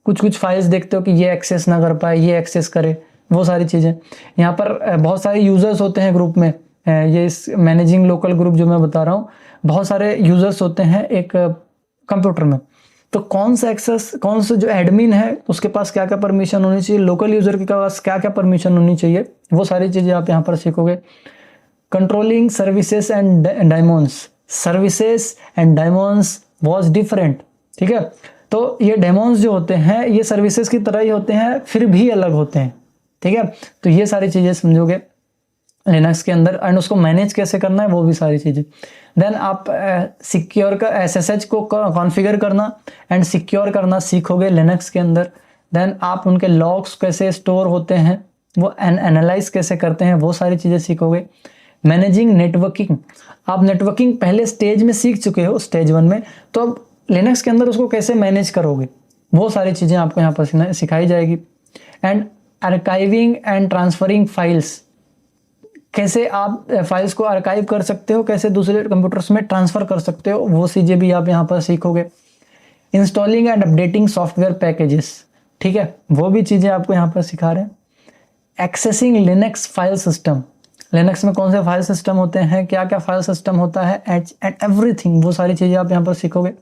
कुछ कुछ फाइल्स देखते हो कि ये एक्सेस ना कर पाए, ये एक्सेस करे, वो सारी चीज़ें। यहाँ पर बहुत सारे यूज़र्स होते हैं ग्रुप में, ये इस मैनेजिंग लोकल ग्रुप जो मैं बता रहा हूँ, बहुत सारे यूज़र्स होते हैं एक कंप्यूटर में। तो कौन सा एक्सेस, कौन सा जो एडमिन है उसके पास क्या क्या परमिशन होनी चाहिए, लोकल यूज़र के पास क्या क्या परमिशन होनी चाहिए, वो सारी चीज़ें आप यहाँ पर सीखोगे। Controlling services and diamonds, services and diamonds was different, ठीक है। तो ये डेमोन्स जो होते हैं ये सर्विसेज की तरह ही होते हैं, फिर भी अलग होते हैं, ठीक है। तो ये सारी चीज़ें समझोगे लिनक्स के अंदर, एंड उसको मैनेज कैसे करना है वो भी सारी चीज़ें। देन आप सिक्योर का SSH को कॉन्फ़िगर करना एंड सिक्योर करना सीखोगे लिनक्स के अंदर। देन आप उनके लॉग्स कैसे स्टोर होते हैं, वो एनालाइज कैसे करते हैं, वो सारी चीज़ें सीखोगे। मैनेजिंग नेटवर्किंग, आप नेटवर्किंग पहले स्टेज में सीख चुके हो, स्टेज 1 में, तो अब लिनक्स के अंदर उसको कैसे मैनेज करोगे, वो सारी चीज़ें आपको यहाँ पर सिखाई जाएगी। And archiving and transferring files, कैसे आप फाइल्स को आर्काइव कर सकते हो, कैसे दूसरे कंप्यूटर्स में ट्रांसफ़र कर सकते हो, वो चीज़ें भी आप यहाँ पर सीखोगे। Installing and updating software packages, ठीक है, वो भी चीज़ें आपको यहाँ पर सिखा रहे हैं। Accessing Linux file system, Linux में कौन से फाइल सिस्टम होते हैं, क्या क्या फाइल सिस्टम होता है, एंड एवरीथिंग, वो सारी चीज़ें आप यहाँ पर सीखोगे।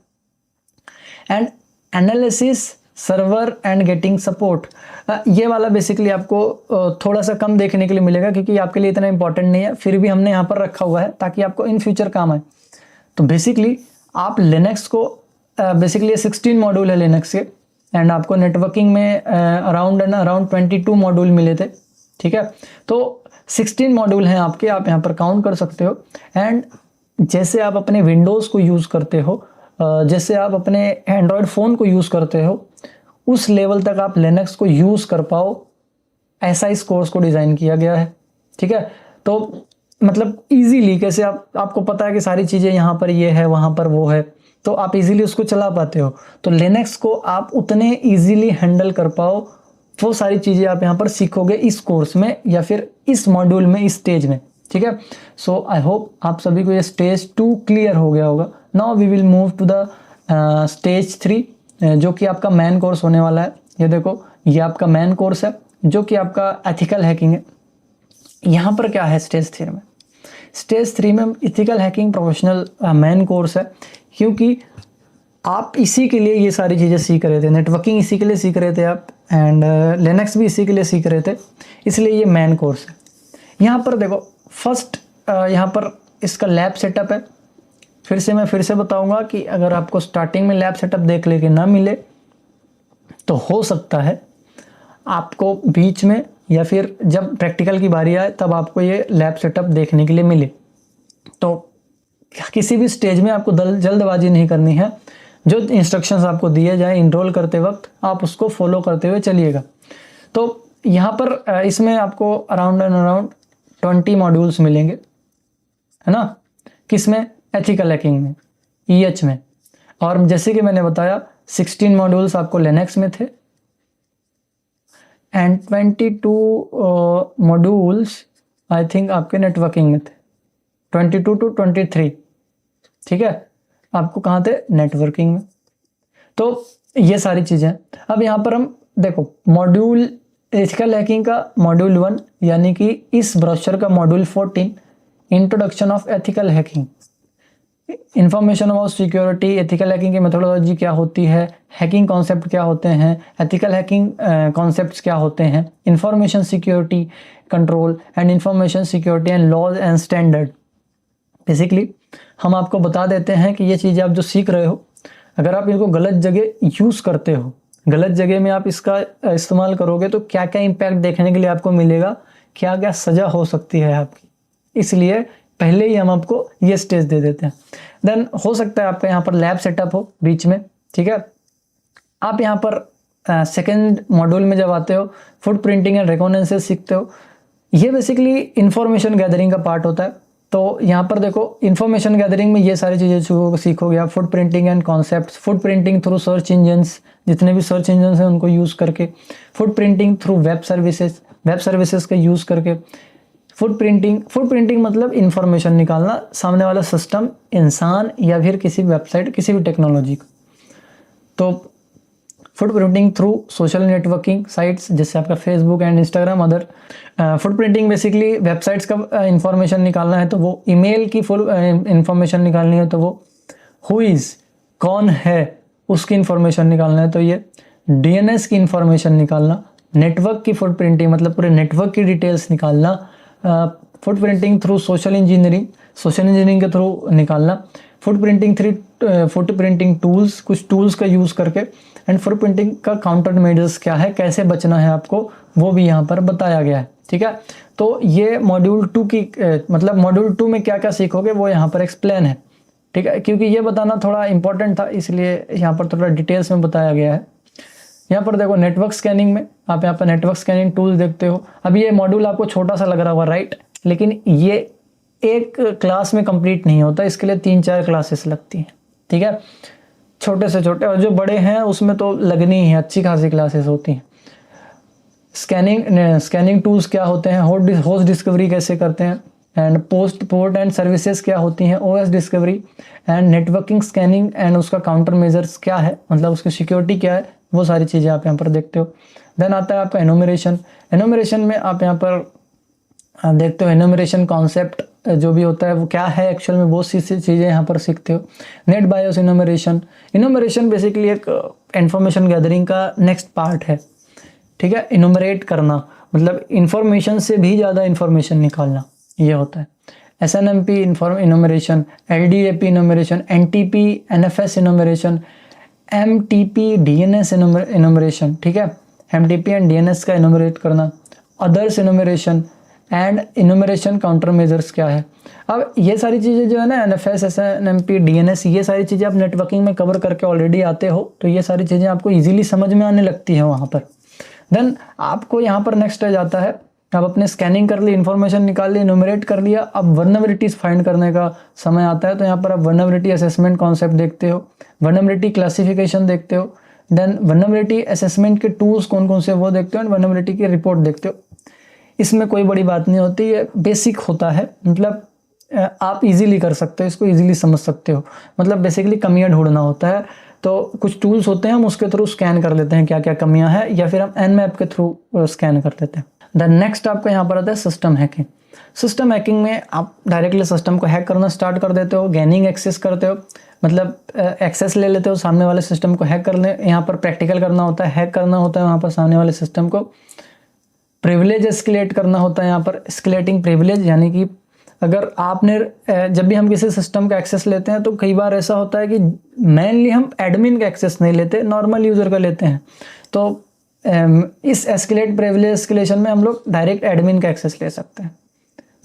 And analysis server and getting support, ये वाला बेसिकली आपको थोड़ा सा कम देखने के लिए मिलेगा क्योंकि आपके लिए इतना इंपॉर्टेंट नहीं है, फिर भी हमने यहाँ पर रखा हुआ है ताकि आपको इन फ्यूचर काम आए। तो बेसिकली आप लिनक्स को बेसिकली 16 मॉड्यूल है लिनक्स के, एंड आपको नेटवर्किंग में अराउंड 22 मॉड्यूल मिले थे, ठीक है। तो 16 मॉड्यूल हैं आपके, आप यहाँ पर काउंट कर सकते हो। एंड जैसे आप अपने विंडोज़ को यूज़ करते हो, जैसे आप अपने एंड्रॉयड फ़ोन को यूज़ करते हो, उस लेवल तक आप लिनक्स को यूज़ कर पाओ, ऐसा इस कोर्स को डिज़ाइन किया गया है, ठीक है। तो मतलब इजीली कैसे आपको पता है कि सारी चीज़ें यहाँ पर ये है, वहाँ पर वो है, तो आप इजीली उसको चला पाते हो। तो लिनक्स को आप उतने इजीली हैंडल कर पाओ, वो सारी चीज़ें आप यहाँ पर सीखोगे इस कोर्स में या फिर इस मॉड्यूल में, इस स्टेज में, ठीक है। सो आई होप आप सभी को ये स्टेज 2 क्लियर हो गया होगा। Now we will move to the stage 3 जो कि आपका मेन कोर्स होने वाला है। ये देखो, ये आपका मेन कोर्स है जो कि आपका एथिकल हैकिंग है। यहाँ पर क्या है स्टेज 3 में, स्टेज 3 में ethical hacking professional main course है, क्योंकि आप इसी के लिए ये सारी चीज़ें सीख रहे थे, नेटवर्किंग इसी के लिए सीख रहे थे आप, एंड लिनक्स भी इसी के लिए सीख रहे थे, इसलिए ये मेन कोर्स है। यहाँ पर देखो फर्स्ट यहाँ पर इसका लैब सेटअप है। फिर से बताऊंगा कि अगर आपको स्टार्टिंग में लैब सेटअप देख लेके ना मिले तो हो सकता है आपको बीच में या फिर जब प्रैक्टिकल की बारी आए तब आपको ये लैब सेटअप देखने के लिए मिले। तो किसी भी स्टेज में आपको जल्दबाजी नहीं करनी है, जो इंस्ट्रक्शंस आपको दिए जाए इनरोल करते वक्त आप उसको फॉलो करते हुए चलिएगा। तो यहाँ पर इसमें आपको अराउंड 20 मॉड्यूल्स मिलेंगे, है ना, किसमें, एथिकल हैकिंग में, EH में। और जैसे कि मैंने बताया 16 मॉड्यूल्स आपको लिनक्स में थे एंड 22 मॉड्यूल्स आई थिंक आपके नेटवर्किंग में थे, 22 to 23, ठीक है, आपको कहाँ थे, नेटवर्किंग में। तो ये सारी चीज़ें। अब यहाँ पर हम देखो मॉड्यूल एथिकल हैकिंग का मॉड्यूल 1 यानी कि इस ब्रोशर का module 14 introduction of ethical hacking, information about security, ethical hacking की मेथोडोलॉजी क्या होती है, हैकिंग कॉन्सेप्ट क्या होते हैं, एथिकल हैकिंग कॉन्सेप्ट्स क्या होते हैं, information security control and information security and laws and standard. Basically हम आपको बता देते हैं कि ये चीज़ें आप जो सीख रहे हो, अगर आप इनको गलत जगह यूज़ करते हो, गलत जगह में आप इसका इस्तेमाल करोगे तो क्या क्या इम्पैक्ट देखने के लिए आपको मिलेगा, क्या क्या सज़ा हो सकती है आपकी। इसलिए पहले ही हम आपको ये स्टेज दे देते हैं। देन हो सकता है आपका यहाँ पर लैब सेटअप हो बीच में, ठीक है। आप यहाँ पर सेकेंड मॉड्यूल में जब आते हो फुटप्रिंटिंग एंड रिकॉग्निसेंस सीखते हो। ये बेसिकली इंफॉर्मेशन गैदरिंग का पार्ट होता है। तो यहाँ पर देखो इंफॉर्मेशन गैदरिंग में ये सारी चीज़ें सीखोगे आप, foot printing and concepts, foot printing through search engines, जितने भी सर्च इंजन्स हैं उनको यूज़ करके, foot printing through web services का यूज़ करके, फुट प्रिंटिंग मतलब इंफॉर्मेशन निकालना, सामने वाला सिस्टम, इंसान या फिर किसी वेबसाइट, किसी भी टेक्नोलॉजी का। तो footprinting through social networking sites जैसे आपका Facebook and Instagram other. Footprinting basically websites का इंफॉर्मेशन निकालना है तो वो, ईमेल की फुल इंफॉर्मेशन निकालनी है तो वो, हु इज़ कौन है उसकी इंफॉर्मेशन निकालना है तो ये, डीएनएस की इंफॉर्मेशन निकालना, नेटवर्क की फुटप्रिंटिंग मतलब पूरे नेटवर्क की डिटेल्स निकालना, फुटप्रिंटिंग थ्रू सोशल इंजीनियरिंग के थ्रू निकालना, फुटप्रिंटिंग टूल्स, कुछ टूल्स का यूज़ करके, एंड फुटप्रिंटिंग का काउंटर मेजर्स क्या है, कैसे बचना है आपको, वो भी यहाँ पर बताया गया है। ठीक है, तो ये मॉड्यूल 2 की मतलब मॉड्यूल 2 में क्या क्या सीखोगे वो यहाँ पर एक्सप्लेन है। ठीक है, क्योंकि ये बताना थोड़ा इंपॉर्टेंट था इसलिए यहाँ पर थोड़ा डिटेल्स में बताया गया है। यहाँ पर देखो नेटवर्क स्कैनिंग में आप यहाँ पर नेटवर्क स्कैनिंग टूल देखते हो। अब ये मॉड्यूल आपको छोटा सा लग रहा होगा, राइट, लेकिन ये एक क्लास में कंप्लीट नहीं होता, इसके लिए 3-4 क्लासेस लगती हैं। ठीक है, छोटे से छोटे, और जो बड़े हैं उसमें तो लगनी ही है, अच्छी खासी क्लासेस होती हैं। स्कैनिंग टूल्स क्या होते हैं, होस्ट डिस्कवरी कैसे करते हैं, एंड पोर्ट एंड सर्विसेज क्या होती हैं, OS discovery, and networking scanning and उसका काउंटर मेजर्स क्या है, मतलब उसकी सिक्योरिटी क्या है, वो सारी चीज़ें आप यहाँ पर देखते हो। देन आता है आपका एनुमरेशन में आप यहाँ पर देखते हो एनुमरेशन कॉन्सेप्ट जो भी होता है वो क्या है एक्चुअल में, वो चीज़ें यहाँ पर सीखते हो। नेट बायोस इनुमरेशन बेसिकली एक इंफॉर्मेशन गैदरिंग का नेक्स्ट पार्ट है। ठीक है, इनुमरेट करना मतलब इंफॉर्मेशन से भी ज़्यादा इंफॉर्मेशन निकालना, ये होता है। SNMP enumeration, LDAP enumeration, NTP NFS enumeration, MTP DNS enumeration. ठीक है, MTP एंड DNS का इनुमरेट करना, others enumeration and enumeration counter measures क्या है। अब ये सारी चीज़ें जो है ना, NFS SNMP DNS, ये सारी चीज़ें आप नेटवर्किंग में कवर करके ऑलरेडी आते हो, तो ये सारी चीज़ें आपको इजीली समझ में आने लगती है वहाँ पर। देन आपको यहाँ पर नेक्स्ट स्टेज आता है, अब अपने स्कैनिंग कर ली, इन्फॉर्मेशन निकाल ली, इनुमरेट कर लिया, अब वल्नरेबिलिटीज फाइंड करने का समय आता है, तो यहाँ पर आप वल्नरेबिलिटी असेसमेंट कॉन्सेप्ट देखते हो, वल्नरेबिलिटी क्लासिफिकेशन देखते हो, देन वल्नरेबिलिटी असेसमेंट के टूल्स कौन कौन से वो देखते हो, एंड वल्नरेबिलिटी की रिपोर्ट देखते हो। इसमें कोई बड़ी बात नहीं होती, ये बेसिक होता है, मतलब आप इजीली कर सकते हो, इसको इजीली समझ सकते हो, मतलब बेसिकली कमियां ढूंढना होता है। तो कुछ टूल्स होते हैं, हम उसके थ्रू स्कैन कर लेते हैं क्या क्या कमियां हैं, या फिर हम Nmap के थ्रू स्कैन कर लेते हैं। देन नेक्स्ट आपका यहाँ पर आता है सिस्टम हैकिंग। सिस्टम हैकिंग में आप डायरेक्टली सिस्टम को हैक करना स्टार्ट कर देते हो, गेनिंग एक्सेस करते हो, मतलब एक्सेस ले लेते हो, सामने वाले सिस्टम को हैक कर ले। यहाँ पर प्रैक्टिकल करना होता है, हैक करना होता है वहाँ पर सामने वाले सिस्टम को। प्रिविलेज एस्केलेट करना होता है यहाँ पर, एस्केलेटिंग प्रिविलेज, यानी कि अगर आपने जब भी हम किसी सिस्टम का एक्सेस लेते हैं तो कई बार ऐसा होता है कि मेनली हम एडमिन का एक्सेस नहीं लेते, नॉर्मल यूज़र का लेते हैं। तो इस एस्केलेट प्रिविलेज एस्केलेशन में हम लोग डायरेक्ट एडमिन का एक्सेस ले सकते हैं।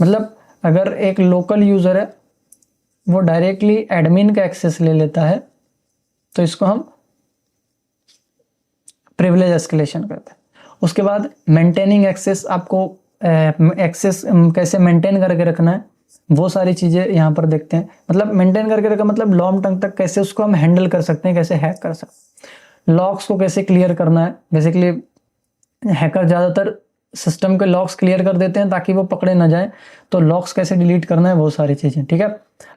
मतलब अगर एक लोकल यूज़र है वो डायरेक्टली एडमिन का एक्सेस ले लेता है तो इसको हम प्रिविलेज एस्केलेशन करते हैं। उसके बाद मेंटेनिंग एक्सेस, आपको एक्सेस कैसे मेंटेन करके रखना है वो सारी चीज़ें यहाँ पर देखते हैं। मतलब मेंटेन करके रखा मतलब लॉन्ग टर्म तक कैसे उसको हम हैंडल कर सकते हैं, कैसे हैक कर सकते हैं, लॉक्स को कैसे क्लियर करना है। बेसिकली हैकर ज़्यादातर सिस्टम के लॉक्स क्लियर कर देते हैं ताकि वो पकड़े ना जाए, तो लॉक्स कैसे डिलीट करना है वो सारी चीज़ें। ठीक है,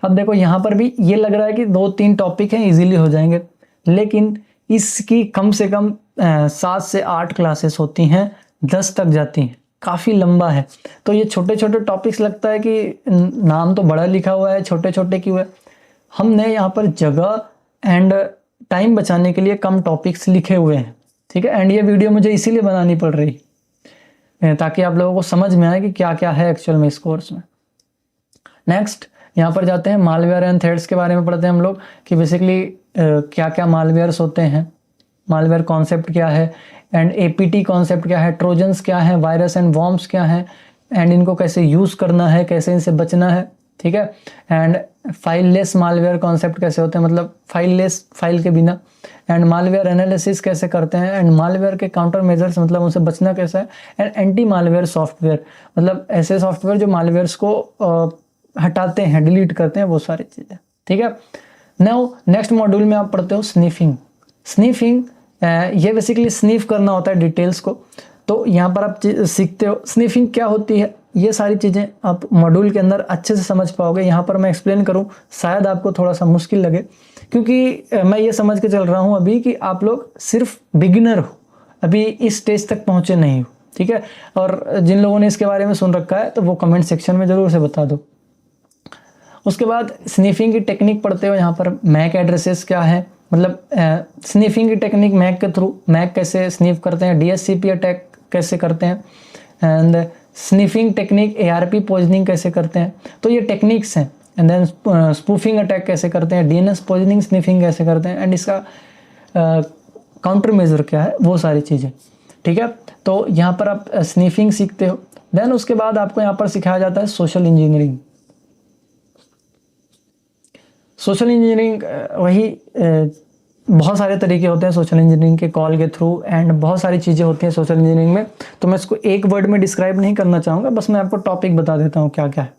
अब देखो यहाँ पर भी ये लग रहा है कि 2-3 टॉपिक हैं, ईजिली हो जाएंगे, लेकिन इसकी कम से कम 7 से 8 क्लासेस होती हैं, 10 तक जाती हैं, काफ़ी लंबा है। तो ये छोटे छोटे टॉपिक्स लगता है कि नाम तो बड़ा लिखा हुआ है, छोटे छोटे क्यों है। हमने यहाँ पर जगह एंड टाइम बचाने के लिए कम टॉपिक्स लिखे हुए हैं। ठीक है, एंड ये वीडियो मुझे इसीलिए बनानी पड़ रही ताकि आप लोगों को समझ में आए कि क्या क्या है एक्चुअल में इस कोर्स में। नेक्स्ट यहाँ पर जाते हैं, मालवेयर एंड थ्रेड्स के बारे में पढ़ते हैं हम लोग कि बेसिकली क्या क्या मालवेयर्स होते हैं, मालवेयर कॉन्सेप्ट क्या है, एंड APT कॉन्सेप्ट क्या है, ट्रोजन्स क्या है, वायरस एंड वॉर्म्स क्या है, एंड इनको कैसे यूज़ करना है, कैसे इनसे बचना है। ठीक है, एंड फाइललेस मालवेयर कॉन्सेप्ट कैसे होते हैं, मतलब फाइललेस, फाइल के बिना, एंड मालवेयर एनालिसिस कैसे करते हैं, एंड मालवेयर के काउंटर मेजर्स, मतलब उनसे बचना कैसा है, एंड एंटी मालवेयर सॉफ्टवेयर, मतलब ऐसे सॉफ्टवेयर जो मालवेयर्स को हटाते हैं, डिलीट करते हैं, वो सारी चीज़ें। ठीक है, नाउ नेक्स्ट मॉड्यूल में आप पढ़ते हो स्नीफिंग। ये बेसिकली स्नीफ करना होता है डिटेल्स को। तो यहाँ पर आप सीखते हो स्नीफिंग क्या होती है, ये सारी चीज़ें आप मॉड्यूल के अंदर अच्छे से समझ पाओगे। यहाँ पर मैं एक्सप्लेन करूँ शायद आपको थोड़ा सा मुश्किल लगे, क्योंकि मैं ये समझ के चल रहा हूँ अभी कि आप लोग सिर्फ बिगिनर हो, अभी इस स्टेज तक पहुँचे नहीं हो, ठीक है। और जिन लोगों ने इसके बारे में सुन रखा है तो वो कमेंट सेक्शन में ज़रूर से बता दो। उसके बाद स्निफिंग की टेक्निक पढ़ते हो। यहाँ पर मैक एड्रेसेस क्या है, मतलब स्निफिंग की टेक्निक मैक के थ्रू, मैक कैसे स्निफ करते हैं, DHCP अटैक कैसे करते हैं, and sniffing technique ARP poisoning कैसे करते हैं। तो ये टेक्निक्स हैं। एंड देन स्पूफिंग अटैक कैसे करते हैं, DNS पॉइजनिंग स्निफिंग कैसे करते हैं, एंड इसका काउंटर मेजर क्या है, वो सारी चीज़ें, ठीक है। तो यहाँ पर आप स्निफिंग सीखते हो। देन उसके बाद आपको यहाँ पर सिखाया जाता है सोशल इंजीनियरिंग। सोशल इंजीनियरिंग वही बहुत सारे तरीके होते हैं सोशल इंजीनियरिंग के, कॉल के थ्रू, एंड बहुत सारी चीज़ें होती हैं सोशल इंजीनियरिंग में। तो मैं इसको एक वर्ड में डिस्क्राइब नहीं करना चाहूँगा, बस मैं आपको टॉपिक बता देता हूँ क्या क्या है।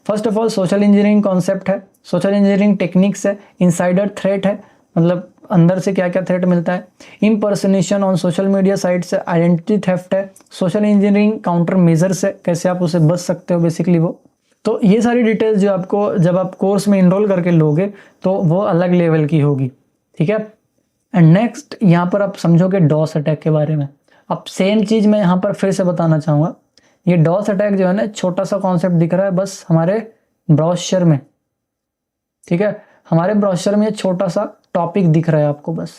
First of all social engineering concept है, सोशल इंजीनियरिंग टेक्निक्स है, इनसाइडर थ्रेट है, मतलब अंदर से क्या क्या थ्रेट मिलता है, impersonation on social media site से, आइडेंटिटी थेफ्ट है, सोशल इंजीनियरिंग काउंटर मेजर्स है, कैसे आप उसे बच सकते हो बेसिकली वो। तो ये सारी डिटेल्स जो आपको जब आप कोर्स में इनरोल करके लोगे तो वो अलग लेवल की होगी, ठीक है। एंड नेक्स्ट यहाँ पर आप समझोगे डॉस अटैक के बारे में। अब सेम चीज़ मैं यहाँ पर फिर से बताना चाहूँगा, ये डॉस अटैक जो है ना, छोटा सा कॉन्सेप्ट दिख रहा है बस हमारे ब्राउज़र में, ठीक है, हमारे ब्राउज़र में ये छोटा सा टॉपिक दिख रहा है आपको बस।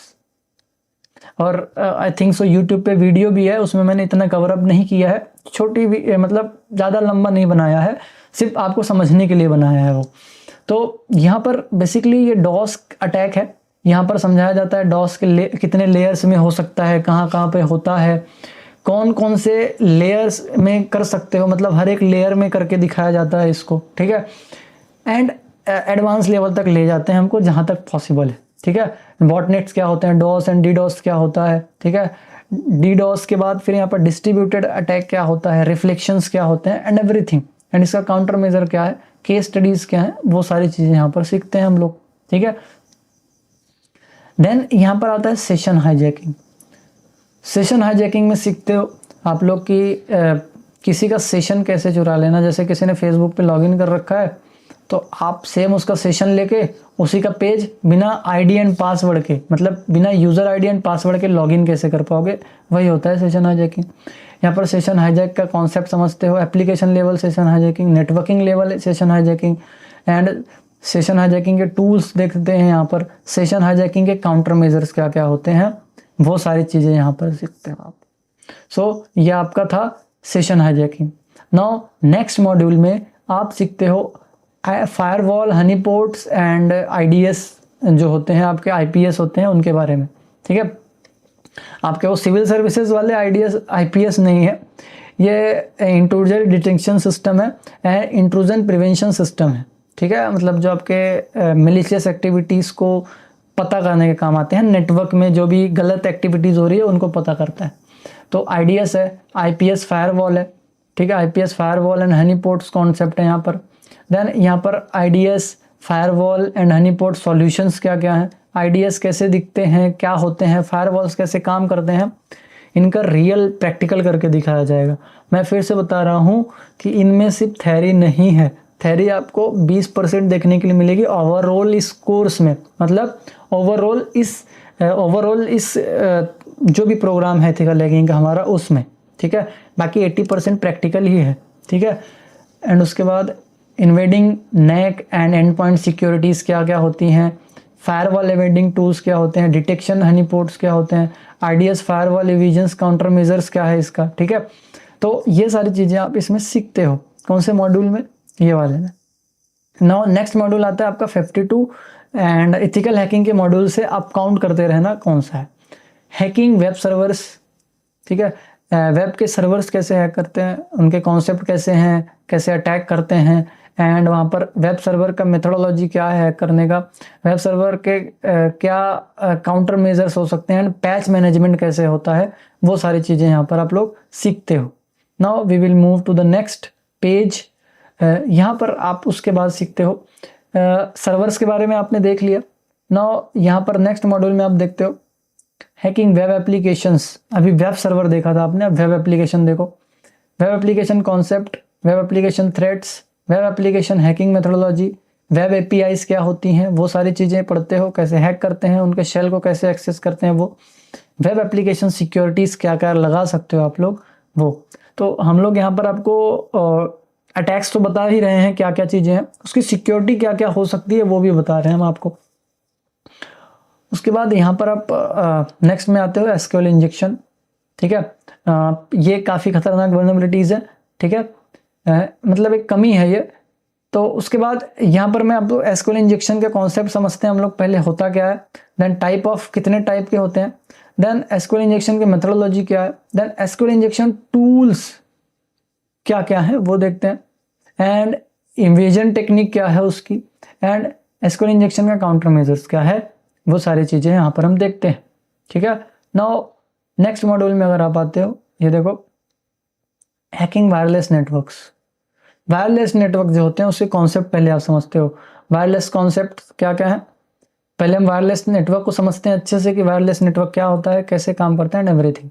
और आई थिंक सो यूट्यूब पे वीडियो भी है, उसमें मैंने इतना कवर अप नहीं किया है, छोटी मतलब ज़्यादा लंबा नहीं बनाया है, सिर्फ आपको समझने के लिए बनाया है वो। तो यहाँ पर बेसिकली ये डॉस अटैक है, यहाँ पर समझाया जाता है डॉस के कितने लेयर्स में हो सकता है, कहाँ कहाँ पे होता है, कौन कौन से लेयर्स में कर सकते हो, मतलब हर एक लेयर में करके दिखाया जाता है इसको, ठीक है। एंड एडवांस लेवल तक ले जाते हैं हमको जहाँ तक पॉसिबल है, ठीक है। बॉटनेट्स क्या होते हैं, डॉस एंड डीडॉस क्या होता है, ठीक है। डीडॉस के बाद फिर यहाँ पर डिस्ट्रीब्यूटेड अटैक क्या होता है, रिफ्लेक्शंस क्या होते हैं, एंड एवरीथिंग, एंड इसका काउंटर मेजर क्या है, केस स्टडीज़ क्या है, वो सारी चीज़ें यहाँ पर सीखते हैं हम लोग, ठीक है। देन यहाँ पर आता है सेशन हाईजैकिंग। सेशन हाईजैकिंग में सीखते हो आप लोग कि किसी का सेशन कैसे चुरा लेना। जैसे किसी ने फेसबुक पे लॉगिन कर रखा है तो आप सेम उसका सेशन लेके उसी का पेज बिना आईडी एंड पासवर्ड के, मतलब बिना यूज़र आईडी एंड पासवर्ड के लॉगिन कैसे कर पाओगे, वही होता है सेशन हाईजैकिंग। यहाँ पर सेशन हाईजैक का कॉन्सेप्ट समझते हो, application level session hijacking, networking level session hijacking, and session hijacking के टूल्स देखते हैं यहाँ पर, सेशन हाईजैकिंग के काउंटर मेजर्स क्या क्या होते हैं, वो सारी चीज़ें यहाँ पर सीखते हो आप। सो ये आपका था session hijacking. Now next module में आप सीखते हो फायरवॉल, हनीपोट्स एंड IDS जो होते हैं आपके, IPS होते हैं उनके बारे में, ठीक है। आपके वो सिविल सर्विसेज वाले IPS नहीं है, ये इंट्रूजन डिटेक्शन सिस्टम है एंड इंट्रूजन प्रिवेंशन सिस्टम है, ठीक है। मतलब जो आपके मिलिशियस एक्टिविटीज़ को पता करने के काम आते हैं, नेटवर्क में जो भी गलत एक्टिविटीज़ हो रही है उनको पता करता है। तो IDS है, IPS फायरवॉल है, ठीक है। IPS फायरवॉल एंड हनीपोट्स कॉन्सेप्ट है यहाँ पर। देन यहाँ पर IDS firewall and honeypot solutions क्या क्या हैं, IDS कैसे दिखते हैं, क्या होते हैं, फायरवॉल्स कैसे काम करते हैं, इनका रियल प्रैक्टिकल करके दिखाया जाएगा। मैं फिर से बता रहा हूँ कि इनमें सिर्फ थ्योरी नहीं है, थ्योरी आपको 20% देखने के लिए मिलेगी ओवरऑल इस कोर्स में, मतलब ओवरऑल इस जो भी प्रोग्राम है एथिकल हैकिंग का हमारा उसमें, ठीक है। बाकी 80% प्रैक्टिकल ही है, ठीक है। एंड उसके बाद invading neck and and point securities क्या क्या होती हैं, फायरवॉल एवेडिंग टूल्स क्या होते हैं, डिटेक्शन हनीपोट्स क्या होते हैं, IDS फायरवॉल एविजन्स काउंटर मेजर्स क्या है इसका, ठीक है। तो ये सारी चीज़ें आप इसमें सीखते हो। कौन से मॉड्यूल में, ये वाले में। नाउ नेक्स्ट मॉड्यूल आता है आपका 52 एंड एथिकल हैकिंग के मॉड्यूल से आप काउंट करते रहना कौन सा है। हैकिंग वेब सर्वर्स, ठीक है। वेब के सर्वर्स कैसे हैक करते हैं, उनके कॉन्सेप्ट कैसे हैं, कैसे अटैक करते हैं, एंड वहाँ पर वेब सर्वर का मेथोडोलॉजी क्या है हैक करने का, वेब सर्वर के क्या काउंटर मेजर्स हो सकते हैं, एंड पैच मैनेजमेंट कैसे होता है, वो सारी चीज़ें यहाँ पर आप लोग सीखते हो। Now we will move to the next page. यहाँ पर आप उसके बाद सीखते हो सर्वर्स के बारे में आपने देख लिया। नाउ यहाँ पर नेक्स्ट मॉड्यूल में आप देखते हो हैकिंग वेब एप्लीकेशंस। अभी वेब सर्वर देखा था आपने, अब वेब एप्लीकेशन देखो। Web application concept web application threats, web application hacking methodology, web APIs क्या होती हैं, वो सारी चीज़ें पढ़ते हो, कैसे हैक करते हैं, उनके शेल को कैसे एक्सेस करते हैं, वो वेब एप्लीकेशन सिक्योरिटीज़ क्या क्या लगा सकते हो आप लोग, वो। तो हम लोग यहाँ पर आपको अटैक्स तो बता ही रहे हैं क्या क्या चीज़ें हैं, उसकी सिक्योरिटी क्या क्या हो सकती है वो भी बता रहे हैं हम आपको। उसके बाद यहाँ पर आप नेक्स्ट में आते हो एसक्यूएल इंजेक्शन, ठीक है। ये काफ़ी खतरनाक वल्नरेबिलिटीज़ है, ठीक है, मतलब एक कमी है ये। तो उसके बाद यहाँ पर मैं आपको एसक्यूएल इंजेक्शन के कॉन्सेप्ट समझते हैं हम लोग, पहले होता क्या है, देन टाइप ऑफ कितने टाइप के होते हैं, देन एसक्यूएल इंजेक्शन की मेथोडोलॉजी क्या है, देन एसक्यूएल इंजेक्शन टूल्स क्या क्या है वो देखते हैं, एंड इन्वेजन टेक्निक क्या है उसकी, एंड एसक्यूएल इंजेक्शन का काउंटर मेजर्स क्या है, वो सारी चीज़ें यहाँ पर हम देखते हैं, ठीक है। नाउ नेक्स्ट मॉड्यूल में अगर आप आते हो, ये देखो hacking wireless networks. Wireless network जो होते हैं उसके कॉन्सेप्ट पहले आप समझते हो, वायरलेस कॉन्सेप्ट क्या क्या है, पहले हम वायरलेस नेटवर्क को समझते हैं अच्छे से कि वायरलेस नेटवर्क क्या होता है, कैसे काम करता है एंड एवरीथिंग।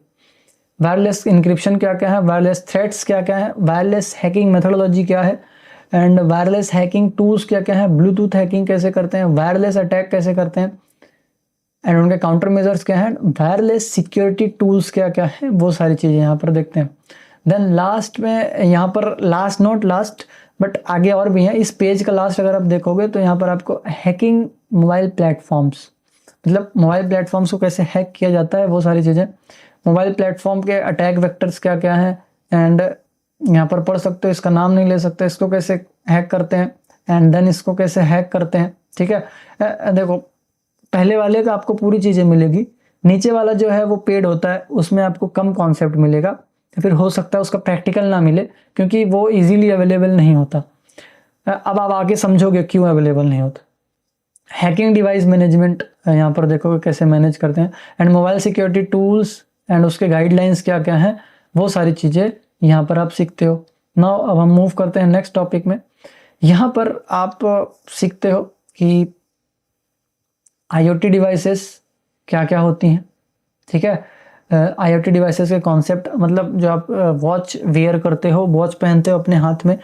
वायरलेस इंक्रिप्शन क्या क्या है, वायरलेस थ्रेट्स क्या क्या है, वायरलेस हैकिंग मेथोडोलॉजी क्या है, एंड वायरलेस हैकिंग टूल्स क्या क्या है, ब्लूटूथ हैकिंग कैसे करते हैं, वायरलेस अटैक कैसे करते हैं एंड उनके काउंटर मेजर्स क्या है, वायरलेस सिक्योरिटी टूल्स क्या क्या है, वो सारी चीज़ें यहाँ पर देखते हैं। देन लास्ट में यहाँ पर लास्ट नॉट लास्ट बट आगे और भी हैं, इस पेज का लास्ट अगर आप देखोगे तो यहाँ पर आपको हैकिंग मोबाइल प्लेटफॉर्म्स, मतलब मोबाइल प्लेटफॉर्म्स को कैसे हैक किया जाता है वो सारी चीज़ें, मोबाइल प्लेटफॉर्म के अटैक वेक्टर्स क्या क्या हैं, एंड यहाँ पर पढ़ सकते हो, इसका नाम नहीं ले सकते, इसको कैसे हैक करते हैं एंड देन इसको कैसे हैक करते हैं, ठीक है। देखो पहले वाले का आपको पूरी चीज़ें मिलेगी, नीचे वाला जो है वो पेड होता है, उसमें आपको कम कॉन्सेप्ट मिलेगा, फिर हो सकता है उसका प्रैक्टिकल ना मिले क्योंकि वो इजीली अवेलेबल नहीं होता। अब आप आगे समझोगे क्यों अवेलेबल नहीं होता। हैकिंग डिवाइस मैनेजमेंट यहाँ पर देखोगे कैसे मैनेज करते हैं, and mobile security tools and उसके गाइडलाइंस क्या क्या हैं, वो सारी चीज़ें यहाँ पर आप सीखते हो। नाउ अब हम मूव करते हैं नेक्स्ट टॉपिक में। यहाँ पर आप सीखते हो कि IoT डिवाइसेस क्या क्या होती हैं, ठीक है। IoT डिवाइसेस के कॉन्सेप्ट, मतलब जो आप वॉच वेयर करते हो, वॉच पहनते हो अपने हाथ में,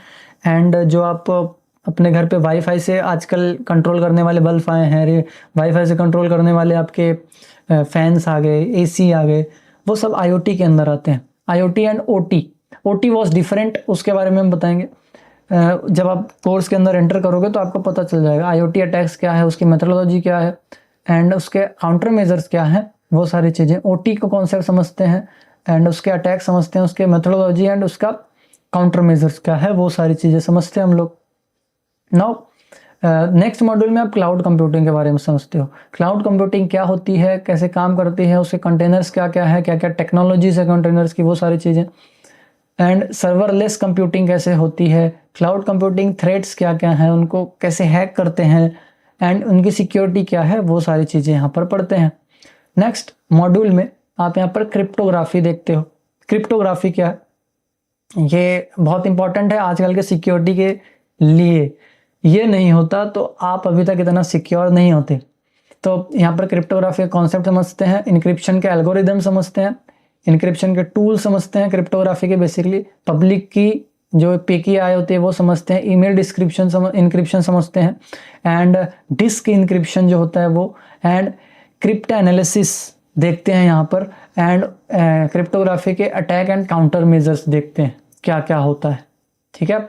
एंड जो आप अपने घर पे वाईफाई से आजकल कंट्रोल करने वाले बल्ब आए हैं, वाईफाई से कंट्रोल करने वाले आपके फैंस आ गए, AC आ गए, वो सब IoT के अंदर आते हैं। IoT and OT was different, उसके बारे में हम बताएंगे जब आप कोर्स के अंदर एंटर करोगे तो आपको पता चल जाएगा IoT अटैक्स क्या है, उसकी मेथोडोलॉजी क्या है एंड उसके काउंटर मेजर्स क्या है, वो सारी चीज़ें। OT को कॉन्सेप्ट समझते हैं एंड उसके अटैक समझते हैं, उसके मेथोडोलॉजी एंड उसका काउंटर मेजर्स क्या है, वो सारी चीज़ें समझते हैं हम लोग। नाउ नेक्स्ट मॉड्यूल में आप क्लाउड कंप्यूटिंग के बारे में समझते हो, क्लाउड कंप्यूटिंग क्या होती है, कैसे काम करती है, उसके कंटेनर्स क्या क्या है, क्या क्या टेक्नोलॉजीज है कंटेनर्स की, वो सारी चीज़ें, एंड सर्वरलेस कंप्यूटिंग कैसे होती है, क्लाउड कंप्यूटिंग थ्रेट्स क्या क्या हैं, उनको कैसे हैक करते हैं एंड उनकी सिक्योरिटी क्या है, वो सारी चीज़ें यहाँ पर पढ़ते हैं। नेक्स्ट मॉड्यूल में आप यहाँ पर क्रिप्टोग्राफी देखते हो। क्रिप्टोग्राफी क्या है, ये बहुत इंपॉर्टेंट है आजकल के सिक्योरिटी के लिए, ये नहीं होता तो आप अभी तक इतना सिक्योर नहीं होते। तो यहाँ पर क्रिप्टोग्राफी का कॉन्सेप्ट समझते हैं, इनक्रिप्शन के एल्गोरिदम समझते हैं, इनक्रिप्शन के टूल समझते हैं, क्रिप्टोग्राफी के बेसिकली पब्लिक की जो PKI होती है वो समझते हैं, ईमेल डिस्क्रिप्शन इनक्रिप्शन समझते हैं, एंड डिस्क इनक्रिप्शन जो होता है वो, एंड क्रिप्टो एनालिसिस देखते हैं यहाँ पर, एंड क्रिप्टोग्राफी के अटैक एंड काउंटर मेजर्स देखते हैं क्या क्या होता है, ठीक है।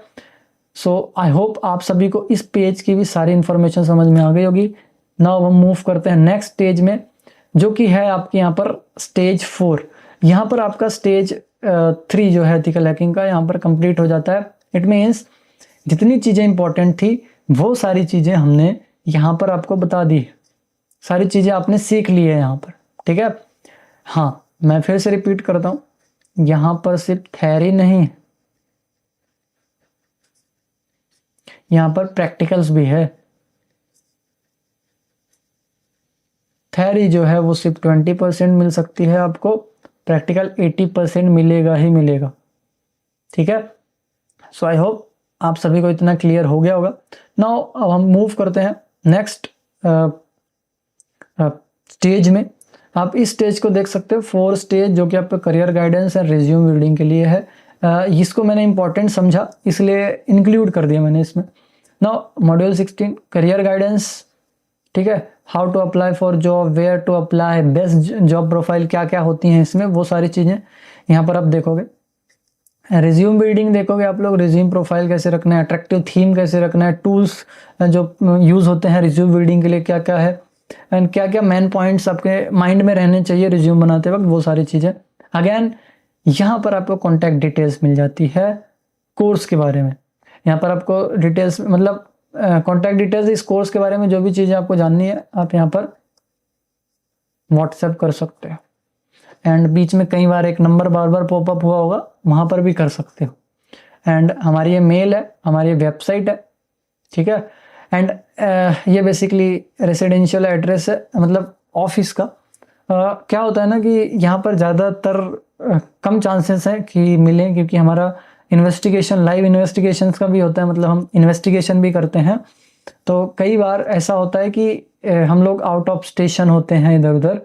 सो आई होप आप सभी को इस पेज की भी सारी इंफॉर्मेशन समझ में आ गई होगी। नाउ हम मूव करते हैं नेक्स्ट स्टेज में, जो कि है आपके यहाँ पर स्टेज 4। यहाँ पर आपका स्टेज 3 जो है एथिकल हैकिंग का यहाँ पर कंप्लीट हो जाता है। इट मीन्स जितनी चीज़ें इंपॉर्टेंट थी वो सारी चीज़ें हमने यहाँ पर आपको बता दी, सारी चीज़ें आपने सीख ली है यहाँ पर, ठीक है। हाँ, मैं फिर से रिपीट करता हूँ, यहाँ पर सिर्फ थ्योरी नहीं, यहाँ पर प्रैक्टिकल्स भी है। थ्योरी जो है वो सिर्फ 20% मिल सकती है आपको, प्रैक्टिकल 80% मिलेगा ही मिलेगा, ठीक है। सो आई होप आप सभी को इतना क्लियर हो गया होगा। नाउ अब हम मूव करते हैं नेक्स्ट स्टेज में। आप इस स्टेज को देख सकते हो, 4 स्टेज, जो कि आपका career guidance and resume building के लिए है, इसको मैंने इंपॉर्टेंट समझा इसलिए इंक्लूड कर दिया मैंने इसमें। नाउ मॉड्यूल 16 करियर गाइडेंस, ठीक है, how to apply for job, where to apply, best job profile क्या क्या होती हैं इसमें, वो सारी चीज़ें यहाँ पर आप देखोगे। रिज्यूम बिल्डिंग देखोगे आप लोग, रिज्यूम प्रोफाइल कैसे रखना है, अट्रैक्टिव थीम कैसे रखना है, टूल्स जो यूज़ होते हैं रिज्यूम बिल्डिंग के लिए क्या क्या है, एंड क्या क्या मेन पॉइंट्स आपके माइंड में रहने चाहिए रिज्यूम बनाते वक्त, वो सारी चीज़ें। अगेन यहाँ पर आपको कॉन्टैक्ट डिटेल्स मिल जाती है कोर्स के बारे में। यहाँ पर आपको डिटेल्स मतलब कॉन्टैक्ट डिटेल्स इस कोर्स के बारे में जो भी चीज़ें आपको जाननी है आप यहाँ पर व्हाट्सएप कर सकते हो। एंड बीच में कई बार एक नंबर बार बार पॉपअप हुआ होगा, वहाँ पर भी कर सकते हो। एंड हमारी ये मेल है, हमारी ये वेबसाइट है, ठीक है। एंड ये बेसिकली रेसिडेंशियल एड्रेस है, मतलब ऑफिस का। क्या होता है ना कि यहाँ पर ज़्यादातर कम चांसेस हैं कि मिलें, क्योंकि हमारा इन्वेस्टिगेशन लाइव इन्वेस्टिगेशंस का भी होता है, मतलब हम इन्वेस्टिगेशन भी करते हैं। तो कई बार ऐसा होता है कि हम लोग आउट ऑफ स्टेशन होते हैं इधर उधर,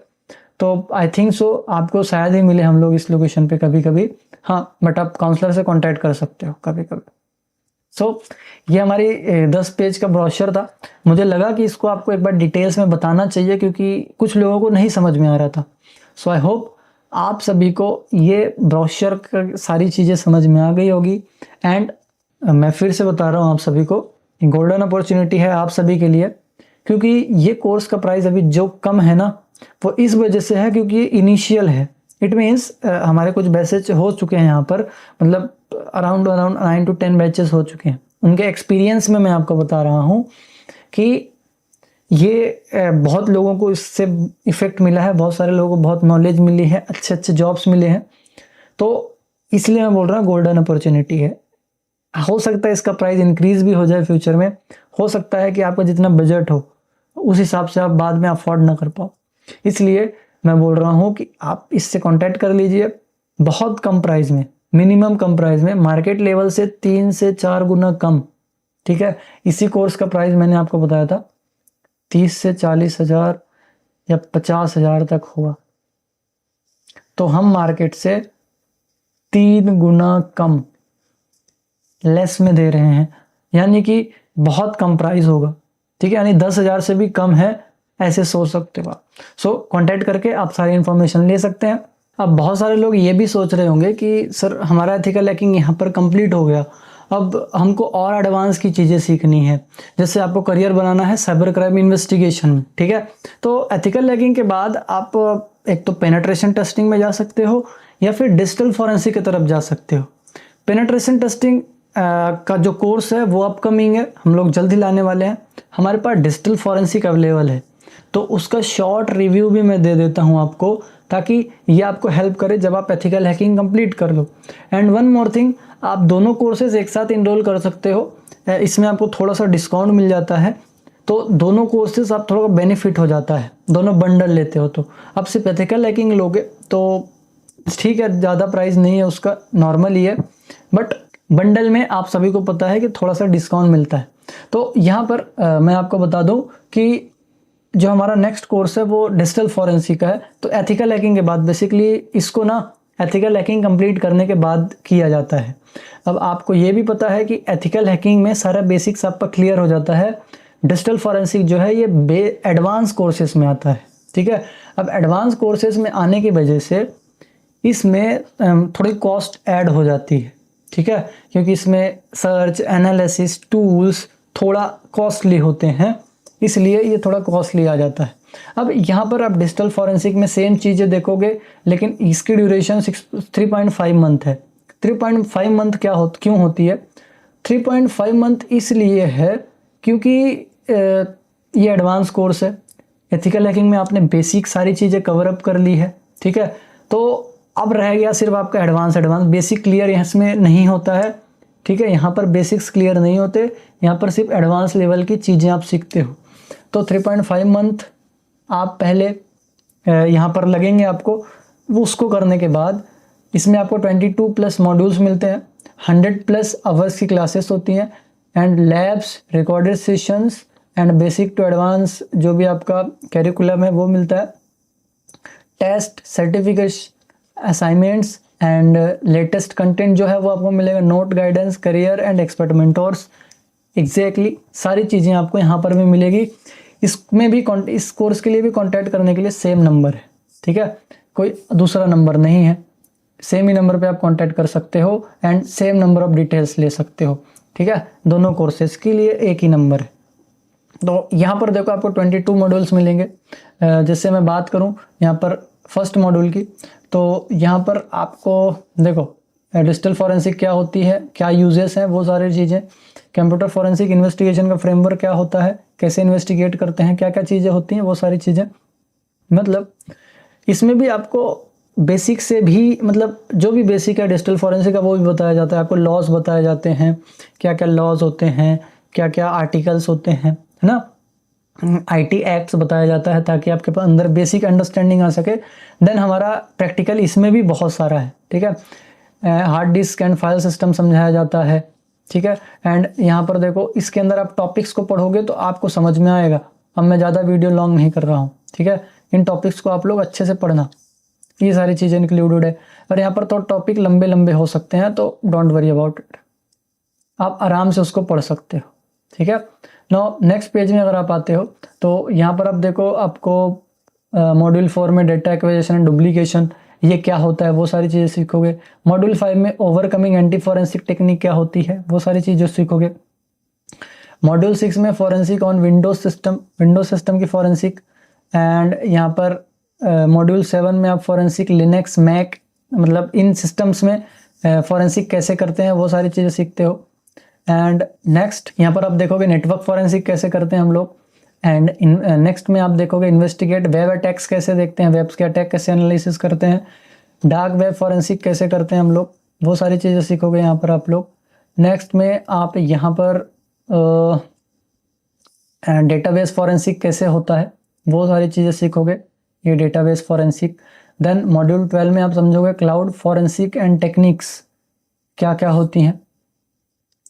तो आई थिंक सो आपको शायद ही मिले हम लोग इस लोकेशन पे कभी कभी, हाँ, बट आप काउंसलर से कांटेक्ट कर सकते हो कभी कभी। सो ये हमारी 10 पेज का ब्रोशर था। मुझे लगा कि इसको आपको एक बार डिटेल्स में बताना चाहिए क्योंकि कुछ लोगों को नहीं समझ में आ रहा था। सो आई होप आप सभी को ये ब्रोशर सारी चीज़ें समझ में आ गई होगी। एंड मैं फिर से बता रहा हूँ आप सभी को, गोल्डन अपॉर्चुनिटी है आप सभी के लिए, क्योंकि ये कोर्स का प्राइस अभी जो कम है ना वो इस वजह से है क्योंकि ये इनिशियल है। इट मीन्स हमारे कुछ बैचेस हो चुके हैं यहाँ पर, मतलब अराउंड 9 to 10 बैचेस हो चुके हैं। उनके एक्सपीरियंस में मैं आपको बता रहा हूँ कि ये बहुत लोगों को इससे इफेक्ट मिला है, बहुत सारे लोगों को बहुत नॉलेज मिली है, अच्छे अच्छे जॉब्स मिले हैं। तो इसलिए मैं बोल रहा हूँ गोल्डन अपॉर्चुनिटी है। हो सकता है इसका प्राइस इंक्रीज भी हो जाए फ्यूचर में, हो सकता है कि आपका जितना बजट हो उस हिसाब से आप बाद में अफोर्ड ना कर पाओ, इसलिए मैं बोल रहा हूँ कि आप इससे कांटेक्ट कर लीजिए बहुत कम प्राइस में, मिनिमम कम प्राइस में, मार्केट लेवल से 3 से 4 गुना कम, ठीक है। इसी कोर्स का प्राइस मैंने आपको बताया था 30 से 40 हज़ार या 50 हज़ार तक हुआ, तो हम मार्केट से 3 गुना कम लेस में दे रहे हैं, यानी कि बहुत कम प्राइस होगा, ठीक है, यानी 10,000 से भी कम है, ऐसे सोच सकते हो आप। सो कांटेक्ट करके आप सारी इन्फॉर्मेशन ले सकते हैं। अब बहुत सारे लोग ये भी सोच रहे होंगे कि सर हमारा एथिकल हैकिंग यहाँ पर कंप्लीट हो गया, अब हमको और एडवांस की चीज़ें सीखनी है, जैसे आपको करियर बनाना है साइबर क्राइम इन्वेस्टिगेशन में, ठीक है। तो एथिकल हैकिंग के बाद आप एक तो पेनिट्रेशन टेस्टिंग में जा सकते हो या फिर डिजिटल फॉरेंसिक की तरफ जा सकते हो। पेनिट्रेशन टेस्टिंग का जो कोर्स है वो अपकमिंग है, हम लोग जल्द ही लाने वाले हैं। हमारे पास डिजिटल फॉरेंसिक अवेलेबल है, तो उसका शॉर्ट रिव्यू भी मैं दे देता हूं आपको, ताकि ये आपको हेल्प करे जब आप एथिकल हैकिंग कंप्लीट कर लो। एंड वन मोर थिंग, आप दोनों कोर्सेज एक साथ इनरोल कर सकते हो, इसमें आपको थोड़ा सा डिस्काउंट मिल जाता है, तो दोनों कोर्सेज आप थोड़ा बेनिफिट हो जाता है, दोनों बंडल लेते हो तो। आप सिर्फ एथिकल हैकिंग लोगे तो ठीक है, ज़्यादा प्राइस नहीं है उसका, नॉर्मल ही है, बट बंडल में आप सभी को पता है कि थोड़ा सा डिस्काउंट मिलता है। तो यहाँ पर मैं आपको बता दूं कि जो हमारा नेक्स्ट कोर्स है वो डिजिटल फॉरेंसिक का है। तो एथिकल हैकिंग के बाद बेसिकली इसको ना एथिकल हैकिंग कंप्लीट करने के बाद किया जाता है। अब आपको ये भी पता है कि एथिकल हैकिंग में सारा बेसिक्स आपका क्लियर हो जाता है, डिजिटल फॉरेंसिक जो है ये एडवांस कोर्सेज में आता है, ठीक है। अब एडवांस कोर्सेज में आने की वजह से इसमें थोड़ी कॉस्ट ऐड हो जाती है, ठीक है, क्योंकि इसमें सर्च एनालिसिस टूल्स थोड़ा कॉस्टली होते हैं, इसलिए ये थोड़ा कॉस्टली आ जाता है। अब यहाँ पर आप डिजिटल फॉरेंसिक में सेम चीज़ें देखोगे, लेकिन इसकी ड्यूरेशन 3.5 मंथ है। 3.5 मंथ क्यों होती है? 3.5 मंथ इसलिए है क्योंकि ये एडवांस कोर्स है। एथिकल हैकिंग में आपने बेसिक सारी चीज़ें कवर अप कर ली है, ठीक है, तो अब रह गया सिर्फ आपका एडवांस। बेसिक क्लियर इसमें नहीं होता है, ठीक है, यहाँ पर बेसिक्स क्लियर नहीं होते, यहाँ पर सिर्फ एडवांस लेवल की चीज़ें आप सीखते हो। तो 3.5 मंथ आप पहले यहाँ पर लगेंगे आपको, वो उसको करने के बाद इसमें आपको 22+ मॉड्यूल्स मिलते हैं, 100+ आवर्स की क्लासेस होती हैं, and labs, recorded sessions and basic to advance जो भी आपका कैरिकुलम है वो मिलता है, test, certificates, assignments and latest content जो है वो आपको मिलेगा, note, guidance, career and expert mentors, exactly सारी चीज़ें आपको यहाँ पर भी मिलेगी। इसमें भी इस कोर्स के लिए भी कांटेक्ट करने के लिए सेम नंबर है, ठीक है, कोई दूसरा नंबर नहीं है, सेम ही नंबर पे आप कांटेक्ट कर सकते हो and same number of details ले सकते हो, ठीक है। दोनों कोर्सेज के लिए एक ही नंबर है। तो यहाँ पर देखो आपको 22 मॉड्यूल्स मिलेंगे। जैसे मैं बात करूँ यहाँ पर फर्स्ट मॉड्यूल की, तो यहाँ पर आपको देखो डिजिटल फॉरेंसिक क्या होती है, क्या यूजेस हैं, वो सारी चीज़ें, कंप्यूटर फॉरेंसिक इन्वेस्टिगेशन का फ्रेमवर्क क्या होता है, कैसे इन्वेस्टिगेट करते हैं, क्या क्या चीज़ें होती हैं, वो सारी चीज़ें, मतलब इसमें भी आपको बेसिक से भी, मतलब जो भी बेसिक है डिजिटल फॉरेंसिक का वो भी बताया जाता है। आपको लॉज बताए जाते हैं, क्या क्या लॉज होते हैं, क्या क्या आर्टिकल्स होते हैं, है ना, आईटी एक्ट्स बताया जाता है ताकि आपके पास अंदर बेसिक अंडरस्टैंडिंग आ सके। देन हमारा प्रैक्टिकल इसमें भी बहुत सारा है, ठीक है। Hard disk and file system समझाया जाता है, ठीक है। एंड यहाँ पर देखो इसके अंदर आप टॉपिक्स को पढ़ोगे तो आपको समझ में आएगा। अब मैं ज़्यादा वीडियो लॉन्ग नहीं कर रहा हूँ, ठीक है। इन टॉपिक्स को आप लोग अच्छे से पढ़ना, ये सारी चीज़ें इंक्लूडेड है। और यहाँ पर तो टॉपिक लंबे लंबे हो सकते हैं, तो डोंट वरी अबाउट इट, आप आराम से उसको पढ़ सकते हो, ठीक है। नाउ नेक्स्ट पेज में अगर आप आते हो तो यहाँ पर आप देखो, आपको मॉड्यूल 4 में डेटा एक्विजिशन एंड डुप्लीकेशन, ये क्या होता है वो सारी चीज़ें सीखोगे। मॉड्यूल 5 में ओवरकमिंग एंटी फॉरेंसिक टेक्निक क्या होती है वो सारी चीज़ें सीखोगे। मॉड्यूल 6 में फॉरेंसिक ऑन विंडोज सिस्टम की फॉरेंसिक। एंड यहाँ पर मॉड्यूल 7 में आप फॉरेंसिक लिनक्स, मैक, मतलब इन सिस्टम्स में फॉरेंसिक कैसे करते हैं वो सारी चीज़ें सीखते हो। एंड नेक्स्ट यहाँ पर आप देखोगे नेटवर्क फॉरेंसिक कैसे करते हैं हम लोग। एंड नेक्स्ट में आप देखोगे इन्वेस्टिगेट वेब अटैक्स कैसे देखते हैं, वेब्स के अटैक कैसे एनालिसिस करते हैं, डार्क वेब फॉरेंसिक कैसे करते हैं हम लोग, वो सारी चीज़ें सीखोगे यहाँ पर आप लोग। नेक्स्ट में आप यहाँ पर डेटाबेस फॉरेंसिक कैसे होता है वो सारी चीज़ें सीखोगे, ये डेटाबेस फॉरेंसिक। देन मॉड्यूल 12 में आप समझोगे क्लाउड फॉरेंसिक एंड टेक्निक्स क्या क्या होती हैं।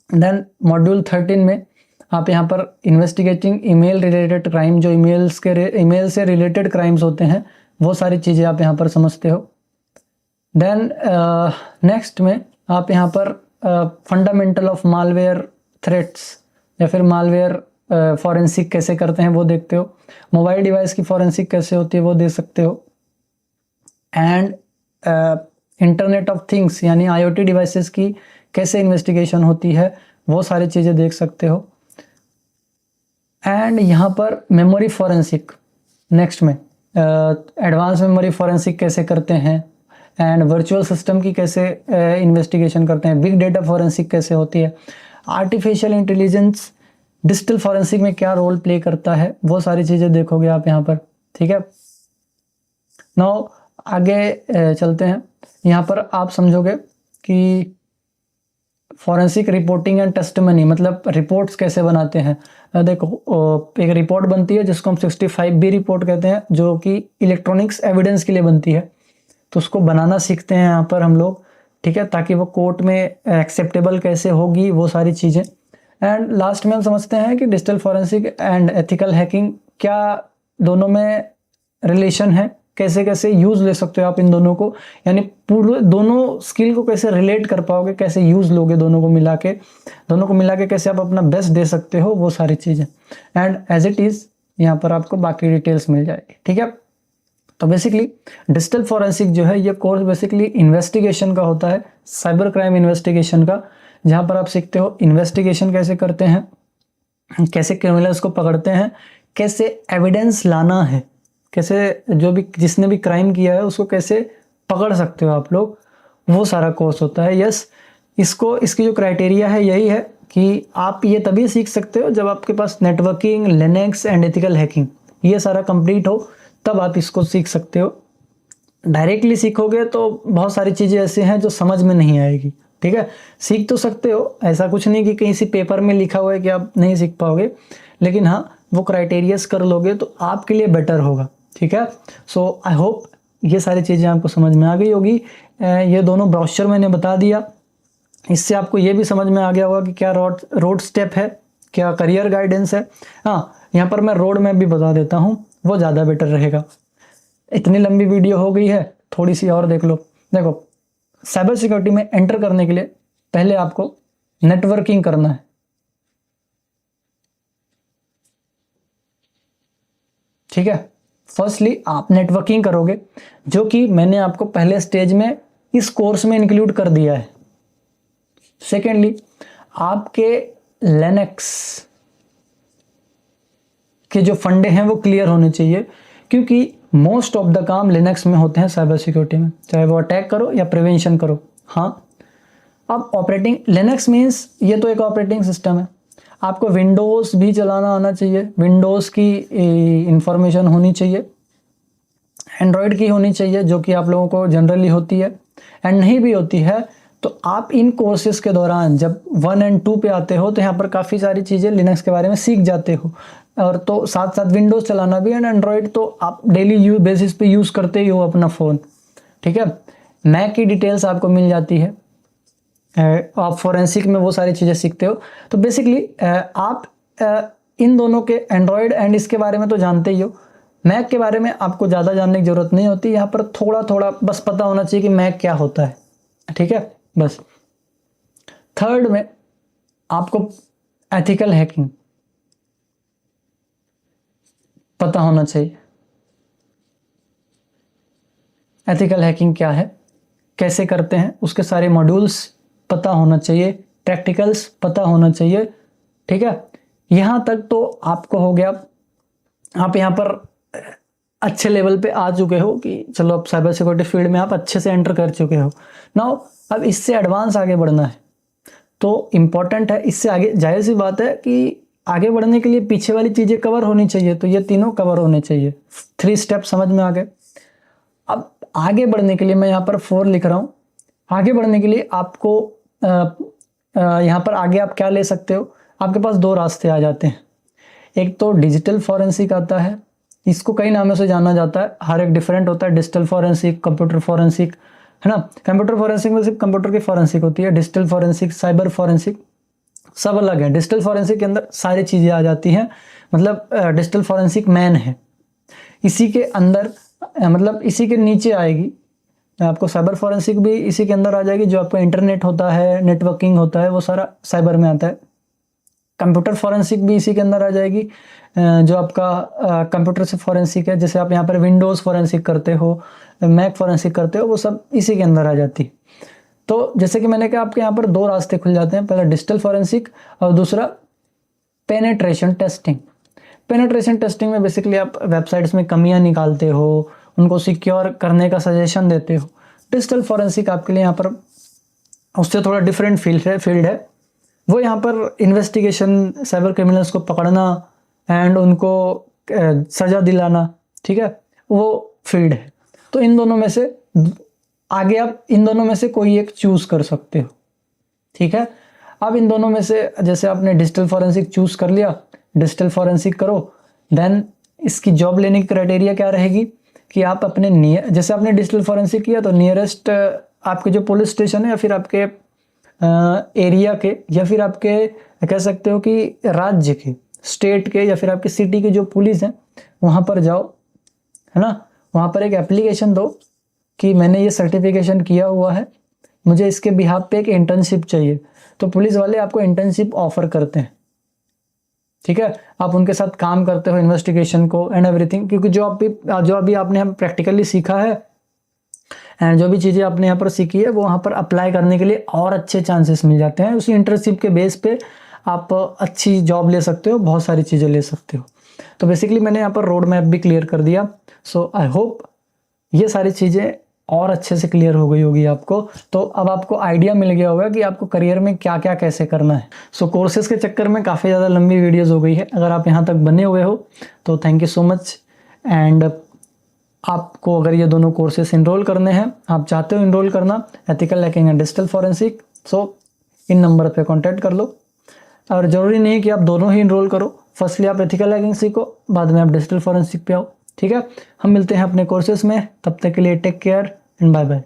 देन मॉड्यूल 13 में आप यहाँ पर इन्वेस्टिगेटिंग ईमेल रिलेटेड क्राइम, जो ईमेल से रिलेटेड क्राइम्स होते हैं वो सारी चीज़ें आप यहाँ पर समझते हो। देन नेक्स्ट में आप यहाँ पर फंडामेंटल ऑफ मालवेयर थ्रेट्स या फिर मालवेयर फॉरेंसिक कैसे करते हैं वो देखते हो। मोबाइल डिवाइस की फॉरेंसिक कैसे होती है वो देख सकते हो। एंड इंटरनेट ऑफ थिंग्स यानी IoT डिवाइसेस की कैसे इन्वेस्टिगेशन होती है वो सारी चीज़ें देख सकते हो। एंड यहाँ पर मेमोरी फॉरेंसिक नेक्स्ट में एडवांस मेमोरी फॉरेंसिक कैसे करते हैं, एंड वर्चुअल सिस्टम की कैसे इन्वेस्टिगेशन करते हैं, बिग डेटा फॉरेंसिक कैसे होती है, आर्टिफिशियल इंटेलिजेंस डिजिटल फॉरेंसिक में क्या रोल प्ले करता है वो सारी चीज़ें देखोगे आप यहाँ पर, ठीक है। नाउ आगे चलते हैं। यहाँ पर आप समझोगे कि फॉरेंसिक रिपोर्टिंग एंड टेस्टिमनी, मतलब रिपोर्ट्स कैसे बनाते हैं। देखो एक रिपोर्ट बनती है जिसको हम 65B रिपोर्ट कहते हैं, जो कि इलेक्ट्रॉनिक्स एविडेंस के लिए बनती है, तो उसको बनाना सीखते हैं यहाँ पर हम लोग, ठीक है, ताकि वो कोर्ट में एक्सेप्टेबल कैसे होगी वो सारी चीज़ें। एंड लास्ट में हम समझते हैं कि digital forensic and ethical hacking क्या दोनों में रिलेशन है, कैसे कैसे यूज़ ले सकते हो आप इन दोनों को, यानी पूरे दोनों स्किल को कैसे रिलेट कर पाओगे, कैसे यूज़ लोगे दोनों को मिला के कैसे आप अपना बेस्ट दे सकते हो वो सारी चीज़ें। एंड एज इट इज़ यहाँ पर आपको बाकी डिटेल्स मिल जाएगी, ठीक है। तो बेसिकली डिजिटल फॉरेंसिक जो है ये कोर्स बेसिकली इन्वेस्टिगेशन का होता है, साइबर क्राइम इन्वेस्टिगेशन का, जहाँ पर आप सीखते हो इन्वेस्टिगेशन कैसे करते हैं, कैसे क्रिमिनल्स को पकड़ते हैं, कैसे एविडेंस लाना है, कैसे जो भी जिसने भी क्राइम किया है उसको कैसे पकड़ सकते हो आप लोग, वो सारा कोर्स होता है। यस, इसकी जो क्राइटेरिया है यही है कि आप ये तभी सीख सकते हो जब आपके पास networking, Linux and ethical hacking ये सारा कंप्लीट हो, तब आप इसको सीख सकते हो। डायरेक्टली सीखोगे तो बहुत सारी चीज़ें ऐसी हैं जो समझ में नहीं आएगी, ठीक है। सीख तो सकते हो, ऐसा कुछ नहीं कि कहीं से पेपर में लिखा हुआ है कि आप नहीं सीख पाओगे, लेकिन हाँ वो क्राइटेरियाज कर लोगे तो आपके लिए बेटर होगा, ठीक है। सो आई होप ये सारी चीज़ें आपको समझ में आ गई होगी। ये दोनों ब्रोशर मैंने बता दिया, इससे आपको ये भी समझ में आ गया होगा कि क्या रोड स्टेप है, क्या करियर गाइडेंस है। हाँ, यहाँ पर मैं रोड मैप भी बता देता हूँ, वो ज़्यादा बेटर रहेगा। इतनी लंबी वीडियो हो गई है, थोड़ी सी और देख लो। देखो साइबर सिक्योरिटी में एंटर करने के लिए पहले आपको नेटवर्किंग करना है। ठीक है, फर्स्टली आप नेटवर्किंग करोगे, जो कि मैंने आपको पहले स्टेज में इस कोर्स में इंक्लूड कर दिया है। सेकेंडली, आपके लिनक्स के जो फंडे हैं वो क्लियर होने चाहिए, क्योंकि मोस्ट ऑफ द काम लिनक्स में होते हैं साइबर सिक्योरिटी में, चाहे वो अटैक करो या प्रिवेंशन करो। हाँ, अब ऑपरेटिंग लिनक्स मीन्स ये तो एक ऑपरेटिंग सिस्टम है, आपको विंडोज़ भी चलाना आना चाहिए, विंडोज़ की इंफॉर्मेशन होनी चाहिए, एंड्रॉयड की होनी चाहिए जो कि आप लोगों को जनरली होती है, एंड नहीं भी होती है तो आप इन कोर्सेज के दौरान जब 1 और 2 पे आते हो तो यहाँ पर काफ़ी सारी चीज़ें लिनक्स के बारे में सीख जाते हो, और तो साथ साथ विंडोज़ चलाना भी, एंड एंड्रॉयड तो आप डेली बेसिस पे यूज़ करते ही हो अपना फ़ोन। ठीक है, मैक की डिटेल्स आपको मिल जाती है, आप फोरेंसिक में वो सारी चीज़ें सीखते हो। तो बेसिकली आप इन दोनों के एंड्रॉयड एंड इसके बारे में तो जानते ही हो, मैक के बारे में आपको ज़्यादा जानने की ज़रूरत नहीं होती, यहाँ पर थोड़ा थोड़ा बस पता होना चाहिए कि मैक क्या होता है। ठीक है, बस। थर्ड में आपको एथिकल हैकिंग पता होना चाहिए। एथिकल हैकिंग क्या है, कैसे करते हैं, उसके सारे मॉड्यूल्स पता होना चाहिए, प्रैक्टिकल्स पता होना चाहिए। ठीक है, यहाँ तक तो आपको हो गया, आप यहाँ पर अच्छे लेवल पे आ चुके हो कि चलो अब साइबर सिक्योरिटी फील्ड में आप अच्छे से एंटर कर चुके हो। नाउ अब इससे एडवांस आगे बढ़ना है तो इम्पॉर्टेंट है, इससे आगे जाहिर सी बात है कि आगे बढ़ने के लिए पीछे वाली चीज़ें कवर होनी चाहिए, तो ये तीनों कवर होने चाहिए। 3 स्टेप समझ में आ गए। अब आगे बढ़ने के लिए मैं यहाँ पर 4 लिख रहा हूँ। आगे बढ़ने के लिए आपको यहाँ पर आगे आप क्या ले सकते हो, आपके पास 2 रास्ते आ जाते हैं। एक तो डिजिटल फॉरेंसिक आता है, इसको कई नामों से जाना जाता है, हर एक डिफरेंट होता है। डिजिटल फॉरेंसिक, कंप्यूटर फॉरेंसिक, है ना। कंप्यूटर फॉरेंसिक में सिर्फ कंप्यूटर की फॉरेंसिक होती है, डिजिटल फॉरेंसिक, साइबर फॉरेंसिक सब अलग है। डिजिटल फॉरेंसिक के अंदर सारी चीज़ें आ जाती हैं, मतलब डिजिटल फॉरेंसिक मैन है, इसी के अंदर मतलब इसी के नीचे आएगी आपको साइबर फॉरेंसिक भी इसी के अंदर आ जाएगी। जो आपका इंटरनेट होता है, नेटवर्किंग होता है, वो सारा साइबर में आता है। कंप्यूटर फॉरेंसिक भी इसी के अंदर आ जाएगी, जो आपका कंप्यूटर से फॉरेंसिक है, जैसे आप यहाँ पर विंडोज़ फॉरेंसिक करते हो, मैक फॉरेंसिक करते हो, वो सब इसी के अंदर आ जाती है। तो जैसे कि मैंने कहा, आपके यहाँ पर 2 रास्ते खुल जाते हैं, पहला डिजिटल फॉरेंसिक और दूसरा पेनेट्रेशन टेस्टिंग। पेनेट्रेशन टेस्टिंग में बेसिकली आप वेबसाइट्स में कमियां निकालते हो, उनको सिक्योर करने का सजेशन देते हो। डिजिटल फॉरेंसिक आपके लिए यहाँ पर उससे थोड़ा डिफरेंट फील्ड है। वो यहाँ पर इन्वेस्टिगेशन, साइबर क्रिमिनल्स को पकड़ना एंड उनको सज़ा दिलाना, ठीक है, वो फील्ड है। तो इन दोनों में से आगे आप इन दोनों में से कोई एक चूज़ कर सकते हो। ठीक है, अब इन दोनों में से जैसे आपने डिजिटल फॉरेंसिक चूज़ कर लिया, डिजिटल फॉरेंसिक करो, देन इसकी जॉब लेने की क्राइटेरिया क्या रहेगी कि आप अपने जैसे आपने डिजिटल फॉरेंसिक किया तो नियरेस्ट आपके जो पुलिस स्टेशन है, या फिर आपके एरिया के, या फिर आपके कह सकते हो कि राज्य के, स्टेट के, या फिर आपके सिटी के जो पुलिस हैं वहाँ पर जाओ, है ना। वहाँ पर एक एप्लीकेशन दो कि मैंने ये सर्टिफिकेशन किया हुआ है, मुझे इसके बिहाफ पे एक इंटर्नशिप चाहिए। तो पुलिस वाले आपको इंटर्नशिप ऑफर करते हैं। ठीक है, आप उनके साथ काम करते हो, इन्वेस्टिगेशन को एंड एवरीथिंग, क्योंकि जो अभी आपने हम प्रैक्टिकली सीखा है एंड जो भी चीज़ें आपने यहाँ पर सीखी है वो वहाँ पर अप्लाई करने के लिए और अच्छे चांसेस मिल जाते हैं। उसी इंटर्नशिप के बेस पे आप अच्छी जॉब ले सकते हो, बहुत सारी चीज़ें ले सकते हो। तो बेसिकली मैंने यहाँ पर रोड मैप भी क्लियर कर दिया। सो आई होप ये सारी चीज़ें और अच्छे से क्लियर हो गई होगी आपको। तो अब आपको आइडिया मिल गया होगा कि आपको करियर में क्या क्या कैसे करना है। सो कोर्सेज के चक्कर में काफ़ी ज़्यादा लंबी वीडियोस हो गई है। अगर आप यहाँ तक बने हुए हो तो thank you so much. And आपको अगर ये दोनों कोर्सेज इनरोल करने हैं, आप चाहते हो इनरोल करना, ethical hacking and digital forensic, so in number पर कॉन्टैक्ट कर लो। और ज़रूरी नहीं कि आप दोनों ही इनरोल करो, फर्स्टली आप एथिकल हैकिंग सीखो, बाद में आप डिजिटल फॉरेंसिक पे आओ। ठीक है, हम मिलते हैं अपने कोर्सेज में, तब तक के लिए take care and bye bye.